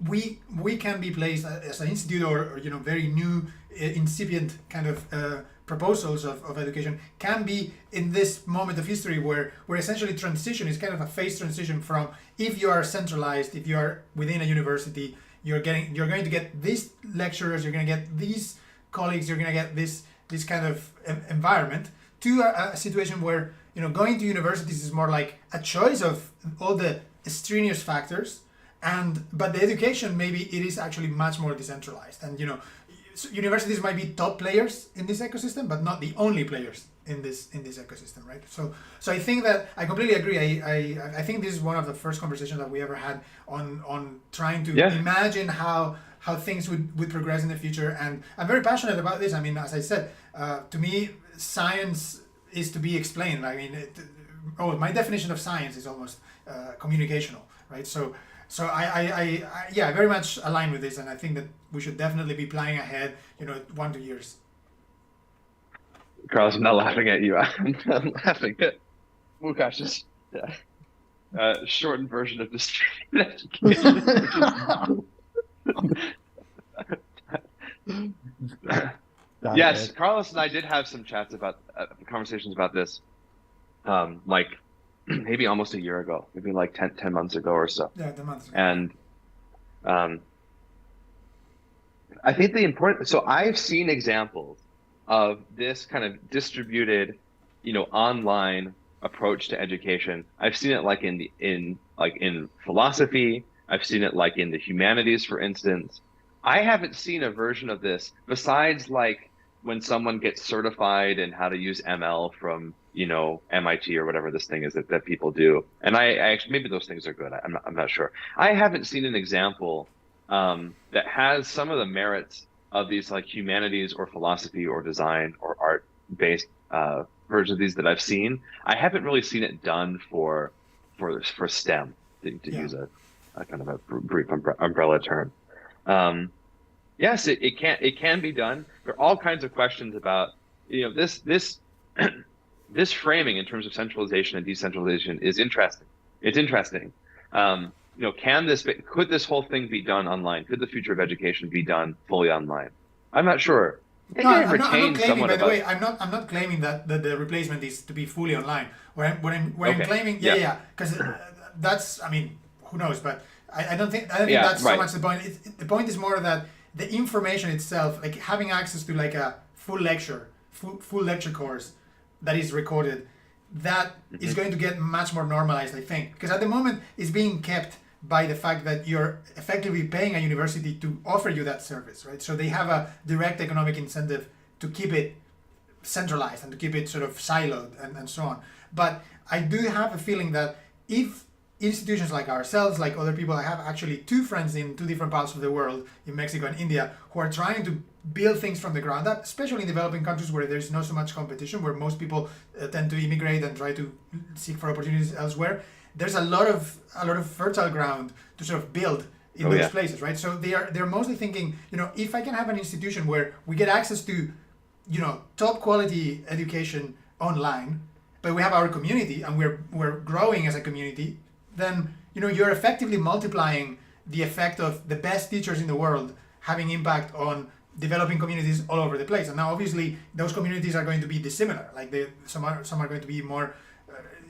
we can be placed as an institute or very new incipient kind of proposals of education can be in this moment of history where essentially transition is kind of a phase transition from, if you are centralized, if you are within a university, you're going to get these lecturers, you're going to get these colleagues, you're going to get this kind of environment, to a situation where going to universities is more like a choice of all the extraneous factors, but the education, maybe it is actually much more decentralized, and so universities might be top players in this ecosystem, but not the only players in this ecosystem, right? So I think that I completely agree. I think this is one of the first conversations that we ever had on trying to imagine how things would progress in the future, and I'm very passionate about this. As I said, to me, science is to be explained. My definition of science is almost communicational, right? So I very much align with this, and I think that we should definitely be planning ahead, 1-2 years. Carlos, I'm not laughing at you. I'm laughing at Łukasz's shortened version of this Yes, Carlos and I did have some chats about conversations about this, like maybe almost a year ago, maybe like 10 months ago or so. Yeah, 10 months ago. And I think so I've seen examples of this kind of distributed, online approach to education. I've seen it like in philosophy. I've seen it like in the humanities, for instance. I haven't seen a version of this besides like when someone gets certified in how to use ML from, MIT or whatever this thing is that people do. And I actually, maybe those things are good. I'm not sure. I haven't seen an example that has some of the merits of these like humanities or philosophy or design or art based versions of these that I've seen. I haven't really seen it done for STEM, to use a kind of a brief umbrella term. Yes, it can be done. There are all kinds of questions about this framing in terms of centralization and decentralization is interesting. It's interesting. Could this whole thing be done online? Could the future of education be done fully online? I'm not sure. I'm not claiming, by the way, I'm not claiming that the replacement is to be fully online. I'm claiming, because that's, who knows, but I don't think that's so much the point. The point is more that the information itself, like having access to like a full lecture course that is recorded, that is going to get much more normalized, I think, because at the moment it's being kept by the fact that you're effectively paying a university to offer you that service, right? So they have a direct economic incentive to keep it centralized and to keep it sort of siloed and so on. But I do have a feeling that if institutions like ourselves, like other people, I have actually 2 friends in 2 different parts of the world, in Mexico and India, who are trying to build things from the ground up, especially in developing countries where there's not so much competition, where most people tend to immigrate and try to seek for opportunities elsewhere. There's a lot of fertile ground to sort of build in those places, right? So they're mostly thinking, if I can have an institution where we get access to, top quality education online, but we have our community and we're growing as a community, then you're effectively multiplying the effect of the best teachers in the world having impact on developing communities all over the place. And now obviously those communities are going to be dissimilar. Like some are going to be more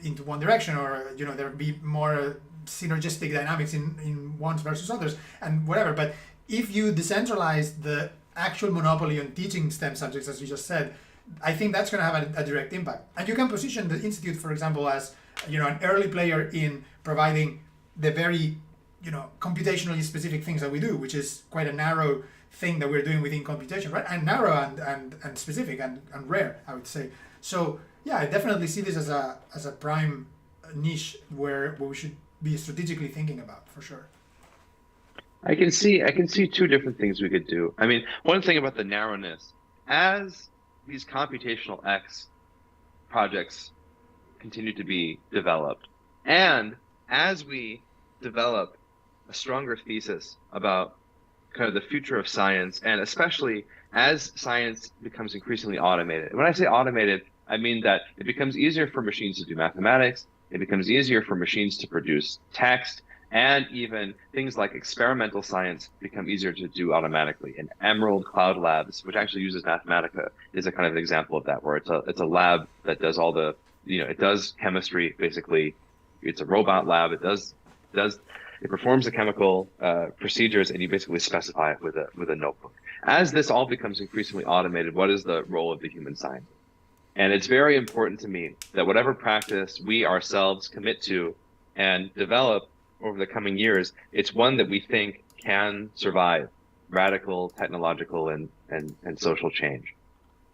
into one direction, or there'll be more synergistic dynamics in ones versus others and whatever. But if you decentralize the actual monopoly on teaching STEM subjects, as you just said, I think that's going to have a direct impact. And you can position the institute, for example, as an early player in providing the very computationally specific things that we do, which is quite a narrow thing that we're doing within computation, right? And narrow and specific and rare, I would say. So yeah, I definitely see this as a prime niche where we should be strategically thinking about, for sure. I can see two different things we could do. I mean, one thing about the narrowness, as these computational X projects continue to be developed, and as we develop a stronger thesis about kind of the future of science, and especially as science becomes increasingly automated. When I say automated, I mean that it becomes easier for machines to do mathematics, it becomes easier for machines to produce text, and even things like experimental science become easier to do automatically. And Emerald Cloud Labs, which actually uses Mathematica, is a kind of an example of that, where it's a lab that does all the, it does chemistry, basically. It's a robot lab. It performs the chemical procedures, and you basically specify it with a notebook. As this all becomes increasingly automated, what is the role of the human scientist? And it's very important to me that whatever practice we ourselves commit to and develop over the coming years, it's one that we think can survive radical technological and social change.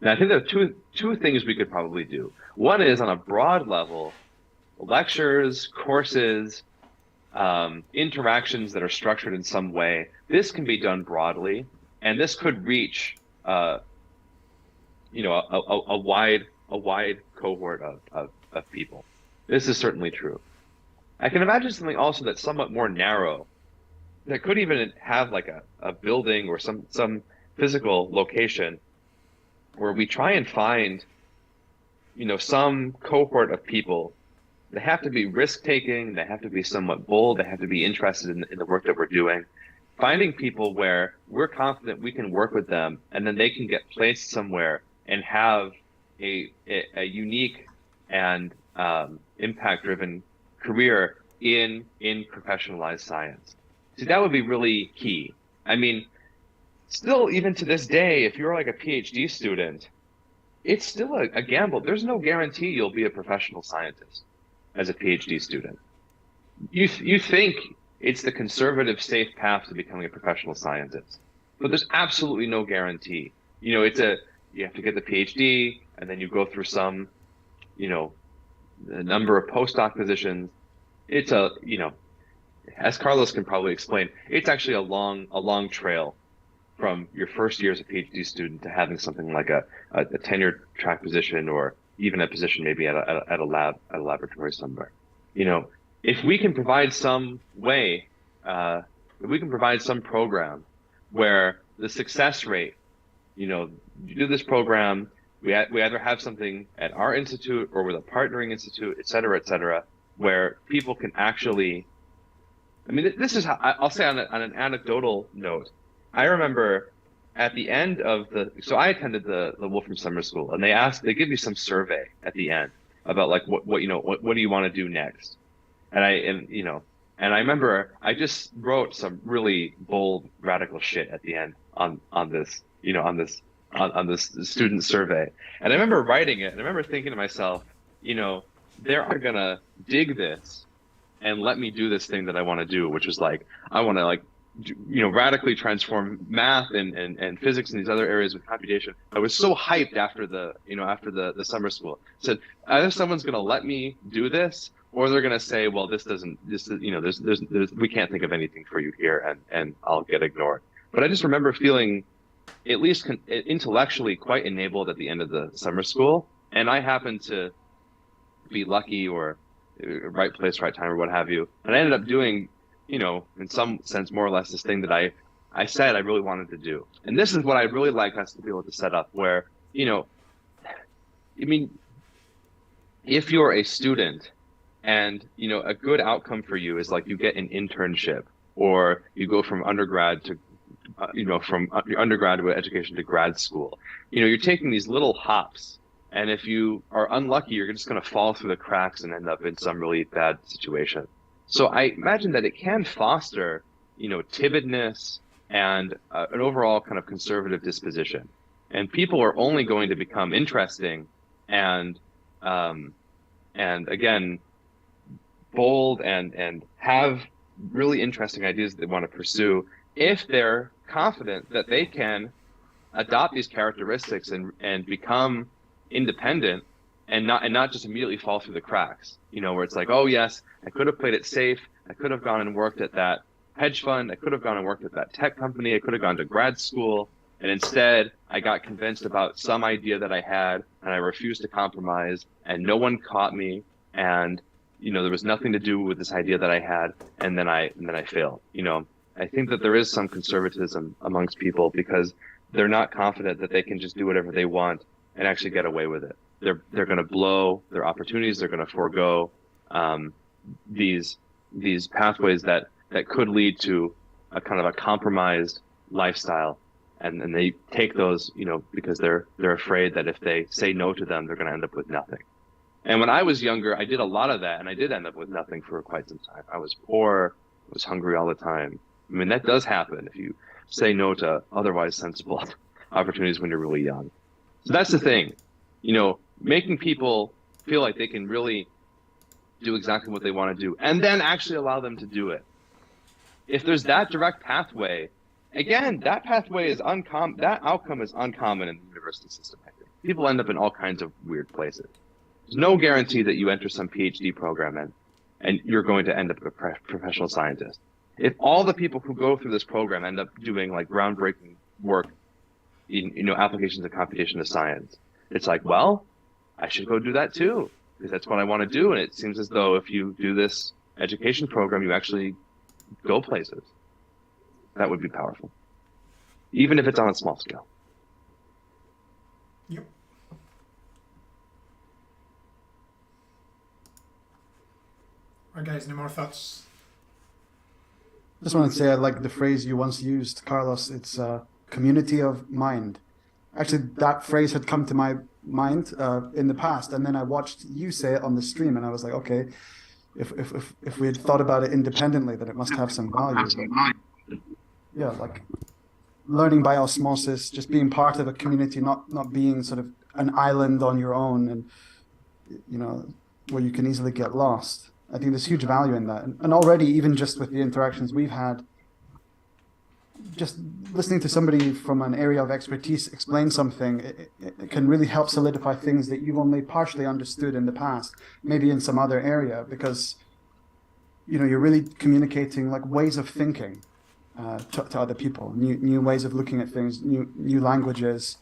And I think there are two things we could probably do. One is, on a broad level, lectures, courses, interactions that are structured in some way. This can be done broadly, and this could reach a wide cohort of people. This is certainly true. I can imagine something also that's somewhat more narrow, that could even have like a building or some physical location where we try and find, some cohort of people. They have to be risk-taking, they have to be somewhat bold, they have to be interested in the work that we're doing. Finding people where we're confident we can work with them, and then they can get placed somewhere and have a unique and impact-driven career in professionalized science. See, that would be really key. I mean, still, even to this day, if you're like a PhD student, it's still a gamble. There's no guarantee you'll be a professional scientist as a PhD student. You think it's the conservative, safe path to becoming a professional scientist, but there's absolutely no guarantee. You have to get the PhD, and then you go through some, a number of postdoc positions. It's as Carlos can probably explain, it's actually a long trail from your first year as a PhD student to having something like a tenure track position, or even a position maybe at a laboratory somewhere. If we can provide some way, if we can provide some program where the success rate, you do this program, we either have something at our institute or with a partnering institute, et cetera, where people can actually, this is how, I'll say on an anecdotal note, I remember at the end of so I attended the Wolfram Summer School, and they give you some survey at the end about like what do you want to do next, and I remember I just wrote some really bold, radical shit at the end on this student survey, and I remember writing it, and I remember thinking to myself, they're gonna dig this and let me do this thing that I want to do, which is like I want to radically transform math and physics and these other areas with computation. I was so hyped after the summer school. I said, either someone's going to let me do this, or they're going to say, well, we can't think of anything for you here, and I'll get ignored. But I just remember feeling at least intellectually quite enabled at the end of the summer school. And I happened to be lucky, or right place, right time, or what have you. And I ended up doing, in some sense, more or less this thing that I said I really wanted to do. And this is what I really like us to be able to set up, where, if you're a student and, a good outcome for you is like you get an internship, or you go from undergrad to, from your undergraduate education to grad school, you're taking these little hops. And if you are unlucky, you're just going to fall through the cracks and end up in some really bad situation. So I imagine that it can foster, timidness and an overall kind of conservative disposition. And people are only going to become interesting and again, bold and have really interesting ideas that they want to pursue if they're confident that they can adopt these characteristics and become independent and not just immediately fall through the cracks, where it's like, oh yes, I could have played it safe, I could have gone and worked at that hedge fund. I could have gone and worked at that tech company. I could have gone to grad school. And instead, I got convinced about some idea that I had, and I refused to compromise, and no one caught me. And, there was nothing to do with this idea that I had, and then I failed. I think that there is some conservatism amongst people because they're not confident that they can just do whatever they want and actually get away with it. They're going to blow their opportunities. They're going to forego these pathways that could lead to a kind of a compromised lifestyle. And they take those, because they're afraid that if they say no to them, they're going to end up with nothing. And when I was younger, I did a lot of that, and I did end up with nothing for quite some time. I was poor, I was hungry all the time. I mean, that does happen if you say no to otherwise sensible opportunities when you're really young. So that's the thing, making people feel like they can really do exactly what they want to do, and then actually allow them to do it. If there's that direct pathway, again, that pathway is uncommon. That outcome is uncommon in the university system, I think. People end up in all kinds of weird places. There's no guarantee that you enter some PhD program and you're going to end up a professional scientist. If all the people who go through this program end up doing like groundbreaking work in applications of computation to science, it's like, well, I should go do that too, because that's what I want to do. And it seems as though if you do this education program, you actually go places. That would be powerful, even if it's on a small scale. Yep. All right, guys, any more thoughts? Just want to say I like the phrase you once used, Carlos. It's community of mind. Actually, that phrase had come to my mind in the past, and then I watched you say it on the stream, and I was like, okay, if we had thought about it independently, then it must have some value. Yeah, like learning by osmosis, just being part of a community, not being sort of an island on your own, and where you can easily get lost. I think there's huge value in that, and already even just with the interactions we've had, just listening to somebody from an area of expertise explain something, it can really help solidify things that you've only partially understood in the past, maybe in some other area, because you're really communicating like ways of thinking to other people, new ways of looking at things, new languages.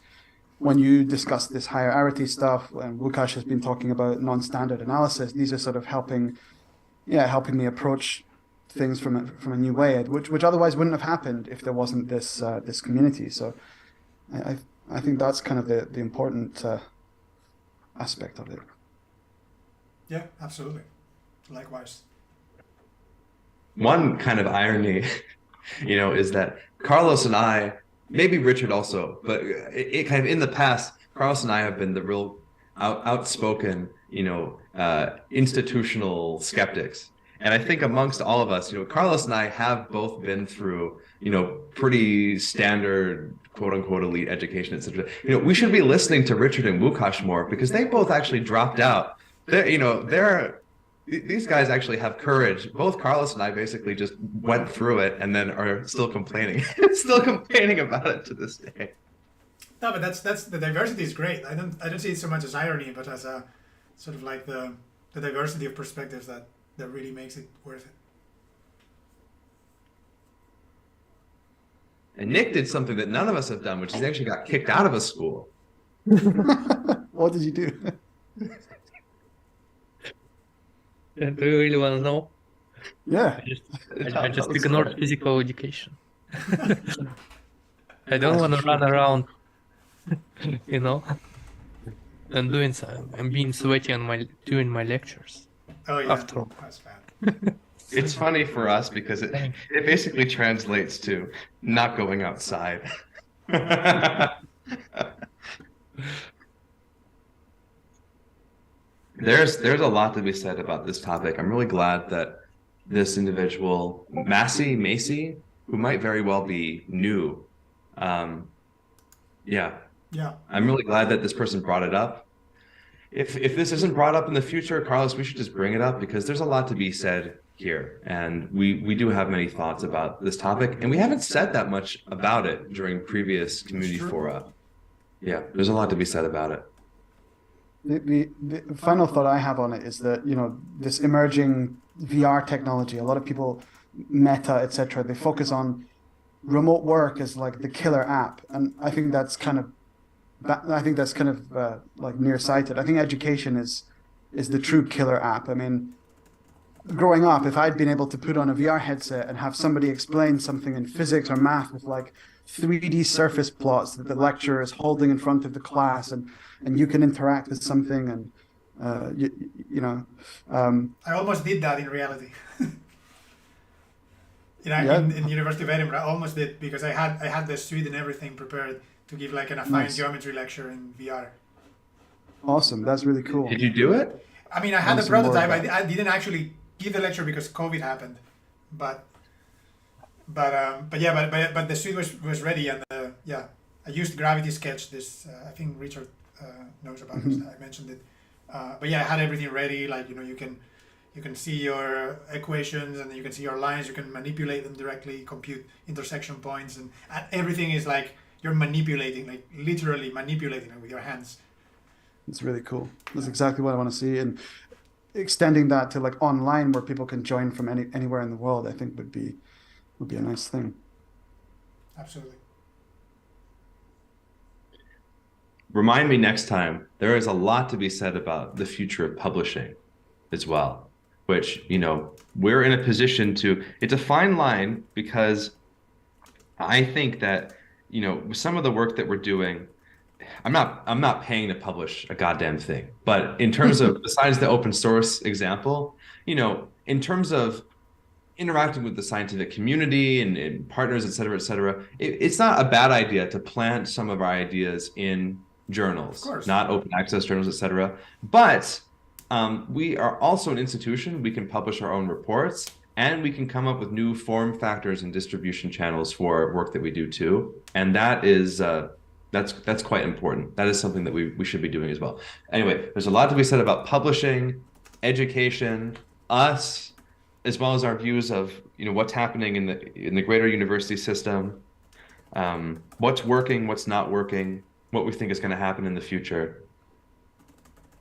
When you discuss this hierarchy stuff, and Łukasz has been talking about non-standard analysis, these are sort of helping me approach things from a new way, which otherwise wouldn't have happened if there wasn't this community. So I think that's kind of the important aspect of it. Yeah, absolutely. Likewise. One kind of irony, is that Carlos and I, maybe Richard also, but it kind of in the past, Carlos and I have been the real outspoken, institutional skeptics. And I think amongst all of us, Carlos and I have both been through, pretty standard, quote unquote, elite education, etc. We should be listening to Richard and Łukasz more because they both actually dropped out. These guys actually have courage. Both Carlos and I basically just went through it and then are still complaining, about it to this day. No, but that's the diversity is great. I don't see it so much as irony, but as a sort of like the diversity of perspectives that really makes it worth it. And Nick did something that none of us have done, which is he actually got kicked out of a school. What did you do? Do you really want to know? Yeah. I just ignored physical education. I don't want to run around, and being sweaty during my lectures. Oh yeah, After all. that's bad. It's funny for us because it basically translates to not going outside. There's a lot to be said about this topic. I'm really glad that this individual, Macy, who might very well be new, Yeah. I'm really glad that this person brought it up. If this isn't brought up in the future, Carlos, we should just bring it up because there's a lot to be said here. And we do have many thoughts about this topic, and we haven't said that much about it during previous community fora. Yeah, there's a lot to be said about it. The final thought I have on it is that, this emerging VR technology, a lot of people Meta, etc. They focus on remote work as like the killer app, and I think that's kind of like nearsighted. I think education is the true killer app. I mean, growing up, if I'd been able to put on a VR headset and have somebody explain something in physics or math with like 3D surface plots that the lecturer is holding in front of the class, and you can interact with something, and you know, I almost did that in reality. Yeah. In University of Edinburgh, I almost did, because I had the suite and everything prepared to give like an affine Nice. geometry lecture in VR. Awesome. That's really cool. Did you do it? I mean, I had Want the some more prototype. of I didn't actually give the lecture because COVID happened, but the suite was ready, and yeah, I used Gravity Sketch. This I think Richard knows about this. I mentioned it, but yeah, I had everything ready. Like, you know, you can see your equations, and you can see your lines. You can manipulate them directly, compute intersection points, and everything is like you're manipulating, like literally manipulating it with your hands. It's really cool. That's exactly what I want to see, and extending that to like online where people can join from anywhere in the world, I think would be a nice thing. Absolutely. Remind me next time. There is a lot to be said about the future of publishing as well, which, you know, we're in a position to, it's a fine line, because I think that, you know, with some of the work that we're doing, I'm not paying to publish a goddamn thing. But in terms of, besides the open source example, you know, in terms of interacting with the scientific community and partners, et cetera, it's not a bad idea to plant some of our ideas in journals, not open access journals, et cetera. But we are also an institution. We can publish our own reports, and we can come up with new form factors and distribution channels for work that we do too. And that is that's quite important. That is something that we should be doing as well. Anyway, there's a lot to be said about publishing, education, us, as well as our views of, you know, what's happening in the greater university system, what's working, what's not working, what we think is going to happen in the future.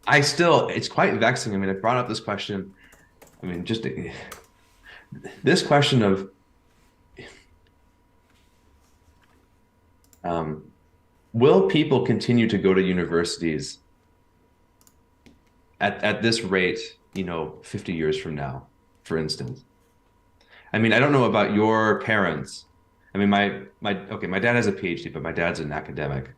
It's quite vexing. I mean, I brought up this question. I mean, just this question of will people continue to go to universities at this rate, you know, 50 years from now, for instance? I mean, I don't know about your parents. I mean, my dad has a PhD, but my dad's an academic.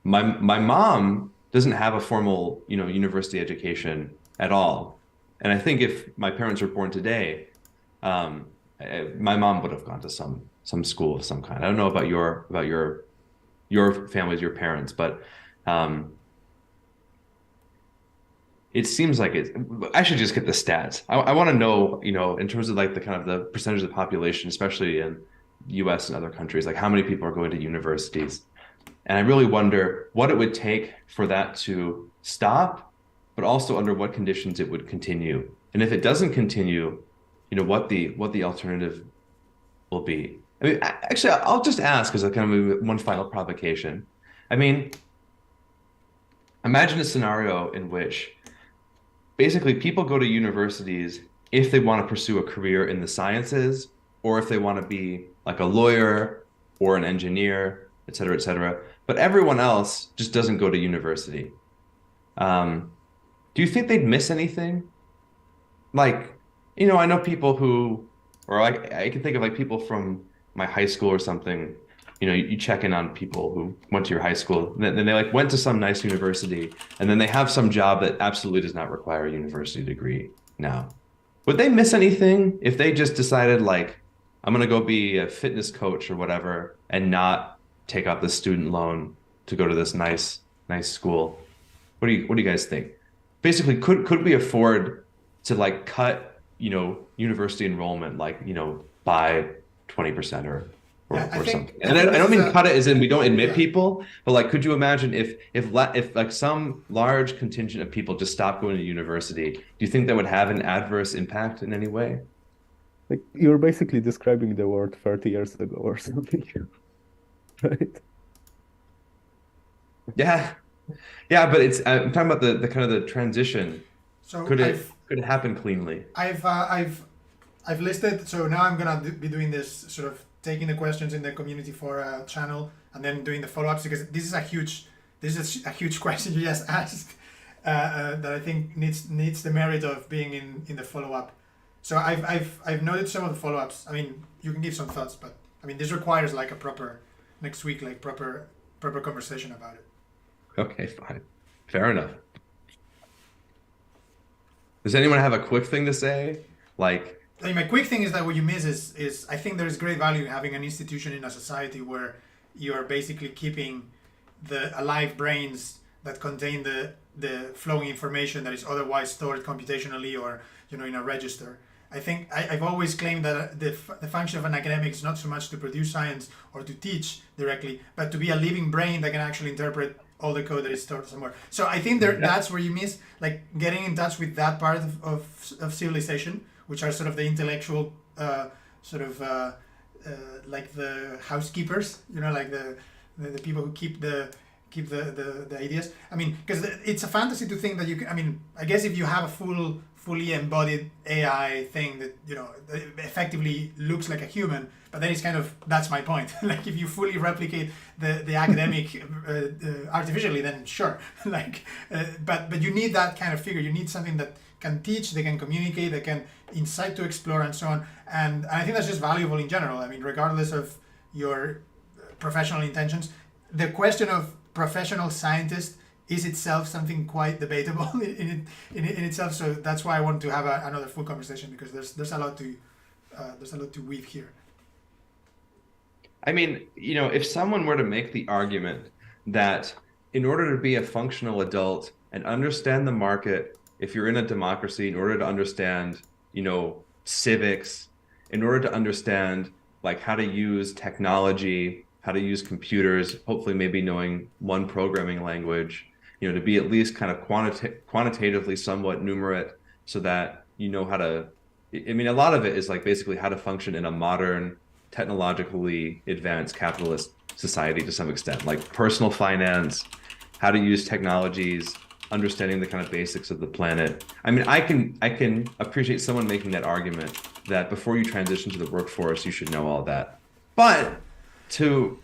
My mom doesn't have a formal, you know, university education at all. And I think if my parents were born today, my mom would have gone to some school of some kind. I don't know about your families, your parents, but it seems like I should just get the stats. I want to know, you know, in terms of like the kind of the percentage of the population, especially in US and other countries, like how many people are going to universities. And I really wonder what it would take for that to stop, but also under what conditions it would continue. And if it doesn't continue, you know, what the alternative will be. I mean, actually, I'll just ask as a kind of one final provocation. I mean, imagine a scenario in which basically people go to universities if they want to pursue a career in the sciences, or if they want to be like a lawyer or an engineer, et cetera, et cetera. But everyone else just doesn't go to university. Do you think they'd miss anything? Like, you know, I know people who, or I can think of like people from my high school or something. You know, you check in on people who went to your high school, and then they like went to some nice university, and then they have some job that absolutely does not require a university degree now. Would they miss anything if they just decided like, I'm gonna go be a fitness coach or whatever, and not take out the student loan to go to this nice school? What do you guys think? Basically, could we afford to like cut, you know, university enrollment, like, you know, by 20% or something? And I don't mean cut it as in we don't admit people, but like, could you imagine if like some large contingent of people just stopped going to university? Do you think that would have an adverse impact in any way? Like, you're basically describing the world 30 years ago or something, right? Yeah, but I'm talking about the kind of the transition. So could it happen cleanly? I've I've listed. So now I'm gonna be doing this sort of taking the questions in the community for channel and then doing the follow-ups, because this is a huge question you just asked that I think needs the merit of being in the follow-up. So I've noted some of the follow-ups. I mean, you can give some thoughts, but I mean, this requires like a proper next week, like proper conversation about it. Okay, fine. Fair enough. Does anyone have a quick thing to say? Like, I mean, my quick thing is that what you miss is I think there's great value in having an institution in a society where you are basically keeping the alive brains that contain the flowing information that is otherwise stored computationally or in a register. I think I've always claimed that the function of an academic is not so much to produce science or to teach directly, but to be a living brain that can actually interpret all the code that is stored somewhere. So I think that's where you miss, like, getting in touch with that part of civilization, which are sort of the intellectual like the housekeepers, like the people who keep the ideas. I mean, because it's a fantasy to think that you can. I mean, I guess if you have a fully embodied AI thing that effectively looks like a human, but then it's kind of, that's my point. Like, if you fully replicate the academic artificially, then sure. Like, but you need that kind of figure. You need something that can teach, they can communicate, they can incite to explore, and so on. And I think that's just valuable in general. I mean, regardless of your professional intentions, the question of professional scientist is itself something quite debatable in itself. So that's why I want to have another full conversation, because there's a lot to weave here. I mean, if someone were to make the argument that in order to be a functional adult and understand the market, if you're in a democracy, in order to understand, civics, in order to understand like how to use technology, how to use computers, hopefully maybe knowing one programming language, to be at least kind of quantitatively somewhat numerate, so that how to, I mean, a lot of it is like basically how to function in a modern, technologically advanced capitalist society to some extent, like personal finance, how to use technologies, understanding the kind of basics of the planet. I mean, I can appreciate someone making that argument that before you transition to the workforce, you should know all that. But to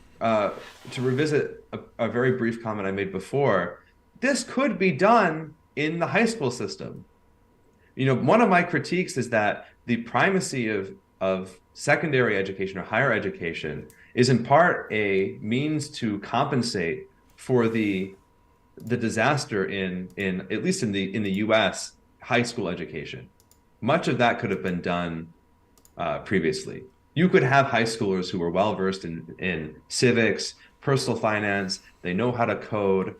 revisit a very brief comment I made before, this could be done in the high school system. One of my critiques is that the primacy of secondary education or higher education is in part a means to compensate for the disaster in at least in the US high school education. Much of that could have been done previously. You could have high schoolers who were well versed in civics, personal finance, they know how to code,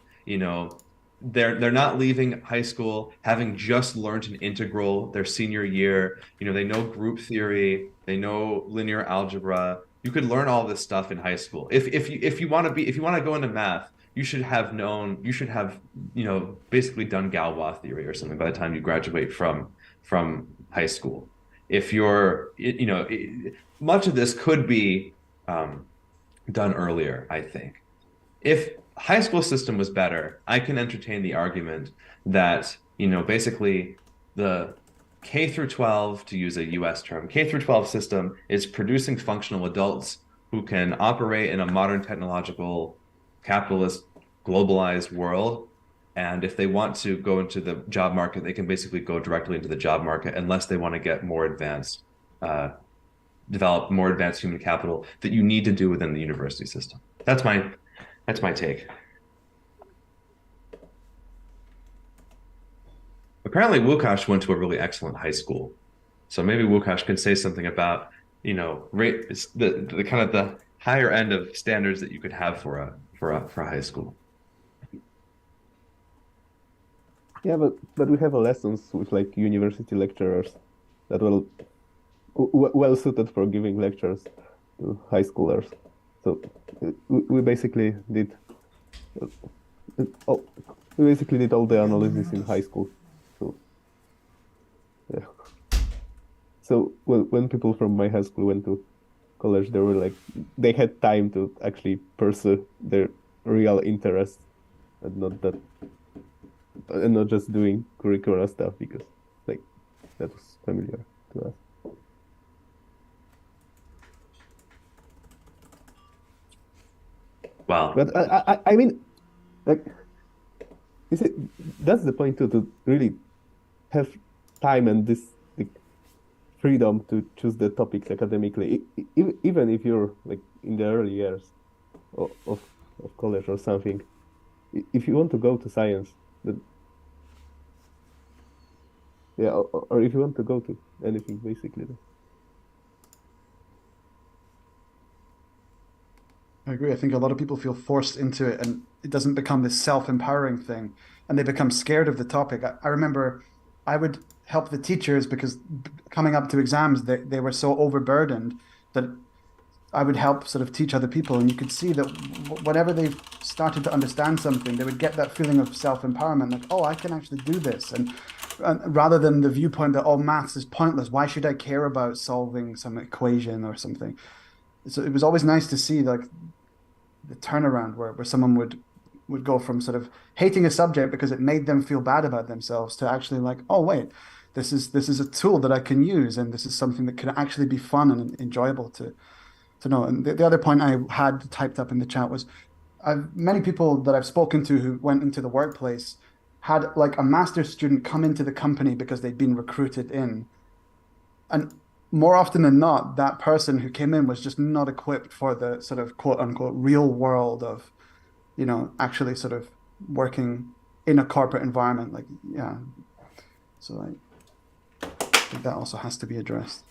they're not leaving high school having just learned an integral their senior year. They know group theory, they know linear algebra. You could learn all this stuff in high school. If you want to go into math, you should have basically done Galois theory or something by the time you graduate from high school. If you're, much of this could be done earlier, I think. If high school system was better, I can entertain the argument that, basically the K through 12, to use a US term, K through 12 system is producing functional adults who can operate in a modern technological capitalist globalized world. And if they want to go into the job market, they can basically go directly into the job market, unless they want to get more advanced, develop more advanced human capital that you need to do within the university system. That's my take. Apparently Łukasz went to a really excellent high school. So maybe Łukasz can say something about, the kind of the higher end of standards that you could have for a high school. Yeah, but we have lessons with like university lecturers that will well suited for giving lectures to high schoolers. So we basically did all the analysis in high school. So yeah. So when people from my high school went to college, they had time to actually pursue their real interests and not just doing curricular stuff because that was familiar to us. Well, But I mean, like, is it that's the point too, to really have time and this like freedom to choose the topics academically, even if you're like in the early years of college or something. If you want to go to science, then yeah, or if you want to go to anything basically. I agree. I think a lot of people feel forced into it, and it doesn't become this self-empowering thing, and they become scared of the topic. I remember I would help the teachers because coming up to exams, they were so overburdened that I would help sort of teach other people, and you could see that whenever they started to understand something, they would get that feeling of self-empowerment, like, oh, I can actually do this, and rather than the viewpoint that oh, maths is pointless, why should I care about solving some equation or something? So it was always nice to see like the turnaround where someone would go from sort of hating a subject because it made them feel bad about themselves to actually like, oh wait, this is a tool that I can use, and this is something that can actually be fun and enjoyable to know. And the other point I had typed up in the chat was many people that I've spoken to who went into the workplace had like a master's student come into the company because they'd been recruited in. And more often than not, that person who came in was just not equipped for the sort of quote unquote real world of, actually sort of working in a corporate environment. Like, yeah. So I think that also has to be addressed.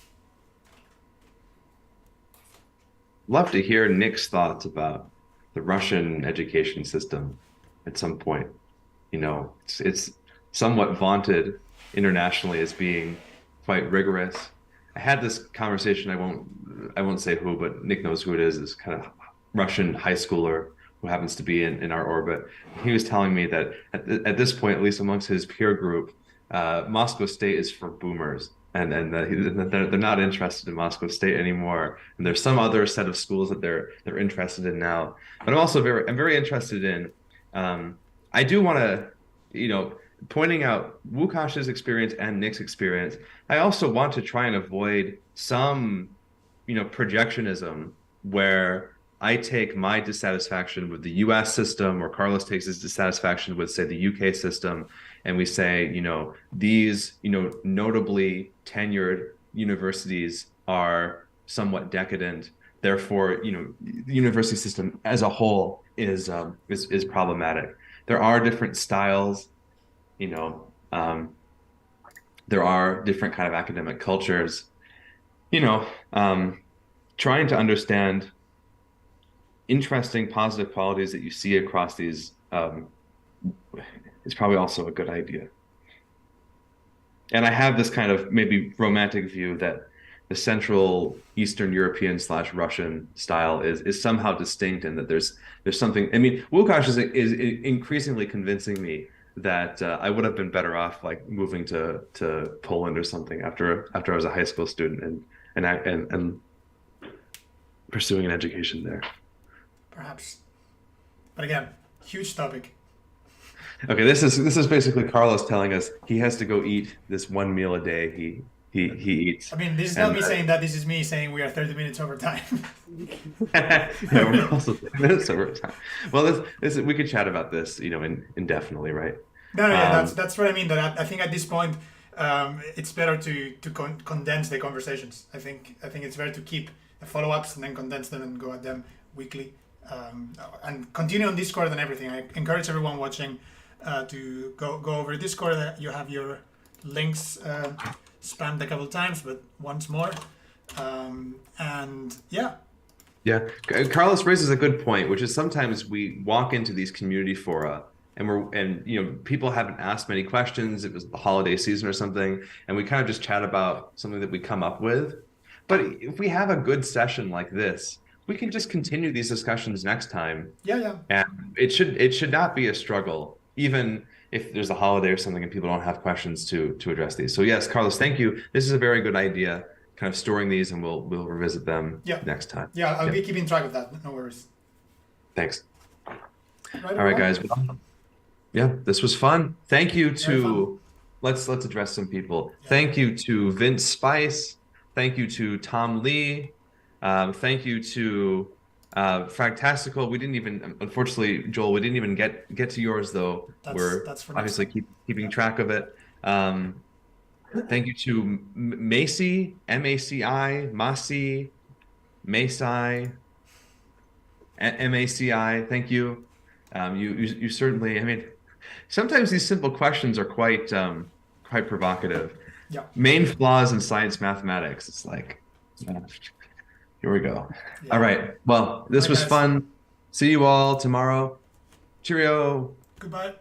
love to hear Nick's thoughts about the Russian education system at some point. It's somewhat vaunted internationally as being quite rigorous. I had this conversation, I won't say who, but Nick knows who it is, this kind of Russian high schooler who happens to be in our orbit. He was telling me that at this point, at least amongst his peer group, Moscow State is for boomers, and they're not interested in Moscow State anymore. And there's some other set of schools that they're interested in now. But I'm also very interested in. I do want to, pointing out Łukasz's experience and Nick's experience. I also want to try and avoid some, projectionism where I take my dissatisfaction with the US system, or Carlos takes his dissatisfaction with, say, the UK system, and we say, these, notably tenured universities are somewhat decadent. Therefore, the university system as a whole is problematic. There are different styles, there are different kind of academic cultures, trying to understand interesting positive qualities that you see across these is probably also a good idea. And I have this kind of maybe romantic view that the Central Eastern European / Russian style is somehow distinct, and that there's something. I mean, Łukasz is increasingly convincing me that I would have been better off like moving to Poland or something after I was a high school student and pursuing an education there. Perhaps, but again, huge topic. Okay, this is basically Carlos telling us he has to go eat this one meal a day he eats. I mean, this is not me saying that. This is me saying we are 30 minutes over time. Yeah, we're also 30 minutes over time. Well, this we could chat about this, indefinitely, right? No, yeah, that's what I mean. That I think at this point, it's better to condense the conversations. I think it's better to keep the follow-ups and then condense them and go at them weekly, and continue on Discord and everything. I encourage everyone watching to go over Discord. You have your links spammed a couple times, but once more, and yeah. Yeah, Carlos raises a good point, which is sometimes we walk into these community fora and people haven't asked many questions. It was the holiday season or something, and we kind of just chat about something that we come up with. But if we have a good session like this, we can just continue these discussions next time. Yeah. And it should not be a struggle, even if there's a holiday or something and people don't have questions to address these. So yes, Carlos, thank you. This is a very good idea, kind of storing these, and we'll revisit them next time. Yeah, I'll be keeping track of that. No worries. Thanks. Right, all right, guys. Yeah, this was fun. Thank you to let's address some people. Yeah. Thank you to Vince Spice. Thank you to Tom Lee. Thank you to Fractastical, we didn't even, unfortunately, Joel, we didn't even get to yours though. We're That's for next obviously time. keeping track of it. Thank you to Macy, M-A-C-I, Masi, Masai, M-A-C-I. Thank you. You certainly, I mean, sometimes these simple questions are quite provocative. Yeah. Main flaws in science mathematics. It's like, here we go. Yeah. All right. Well, this Bye, was guys. fun. See you all tomorrow. Cheerio. Goodbye.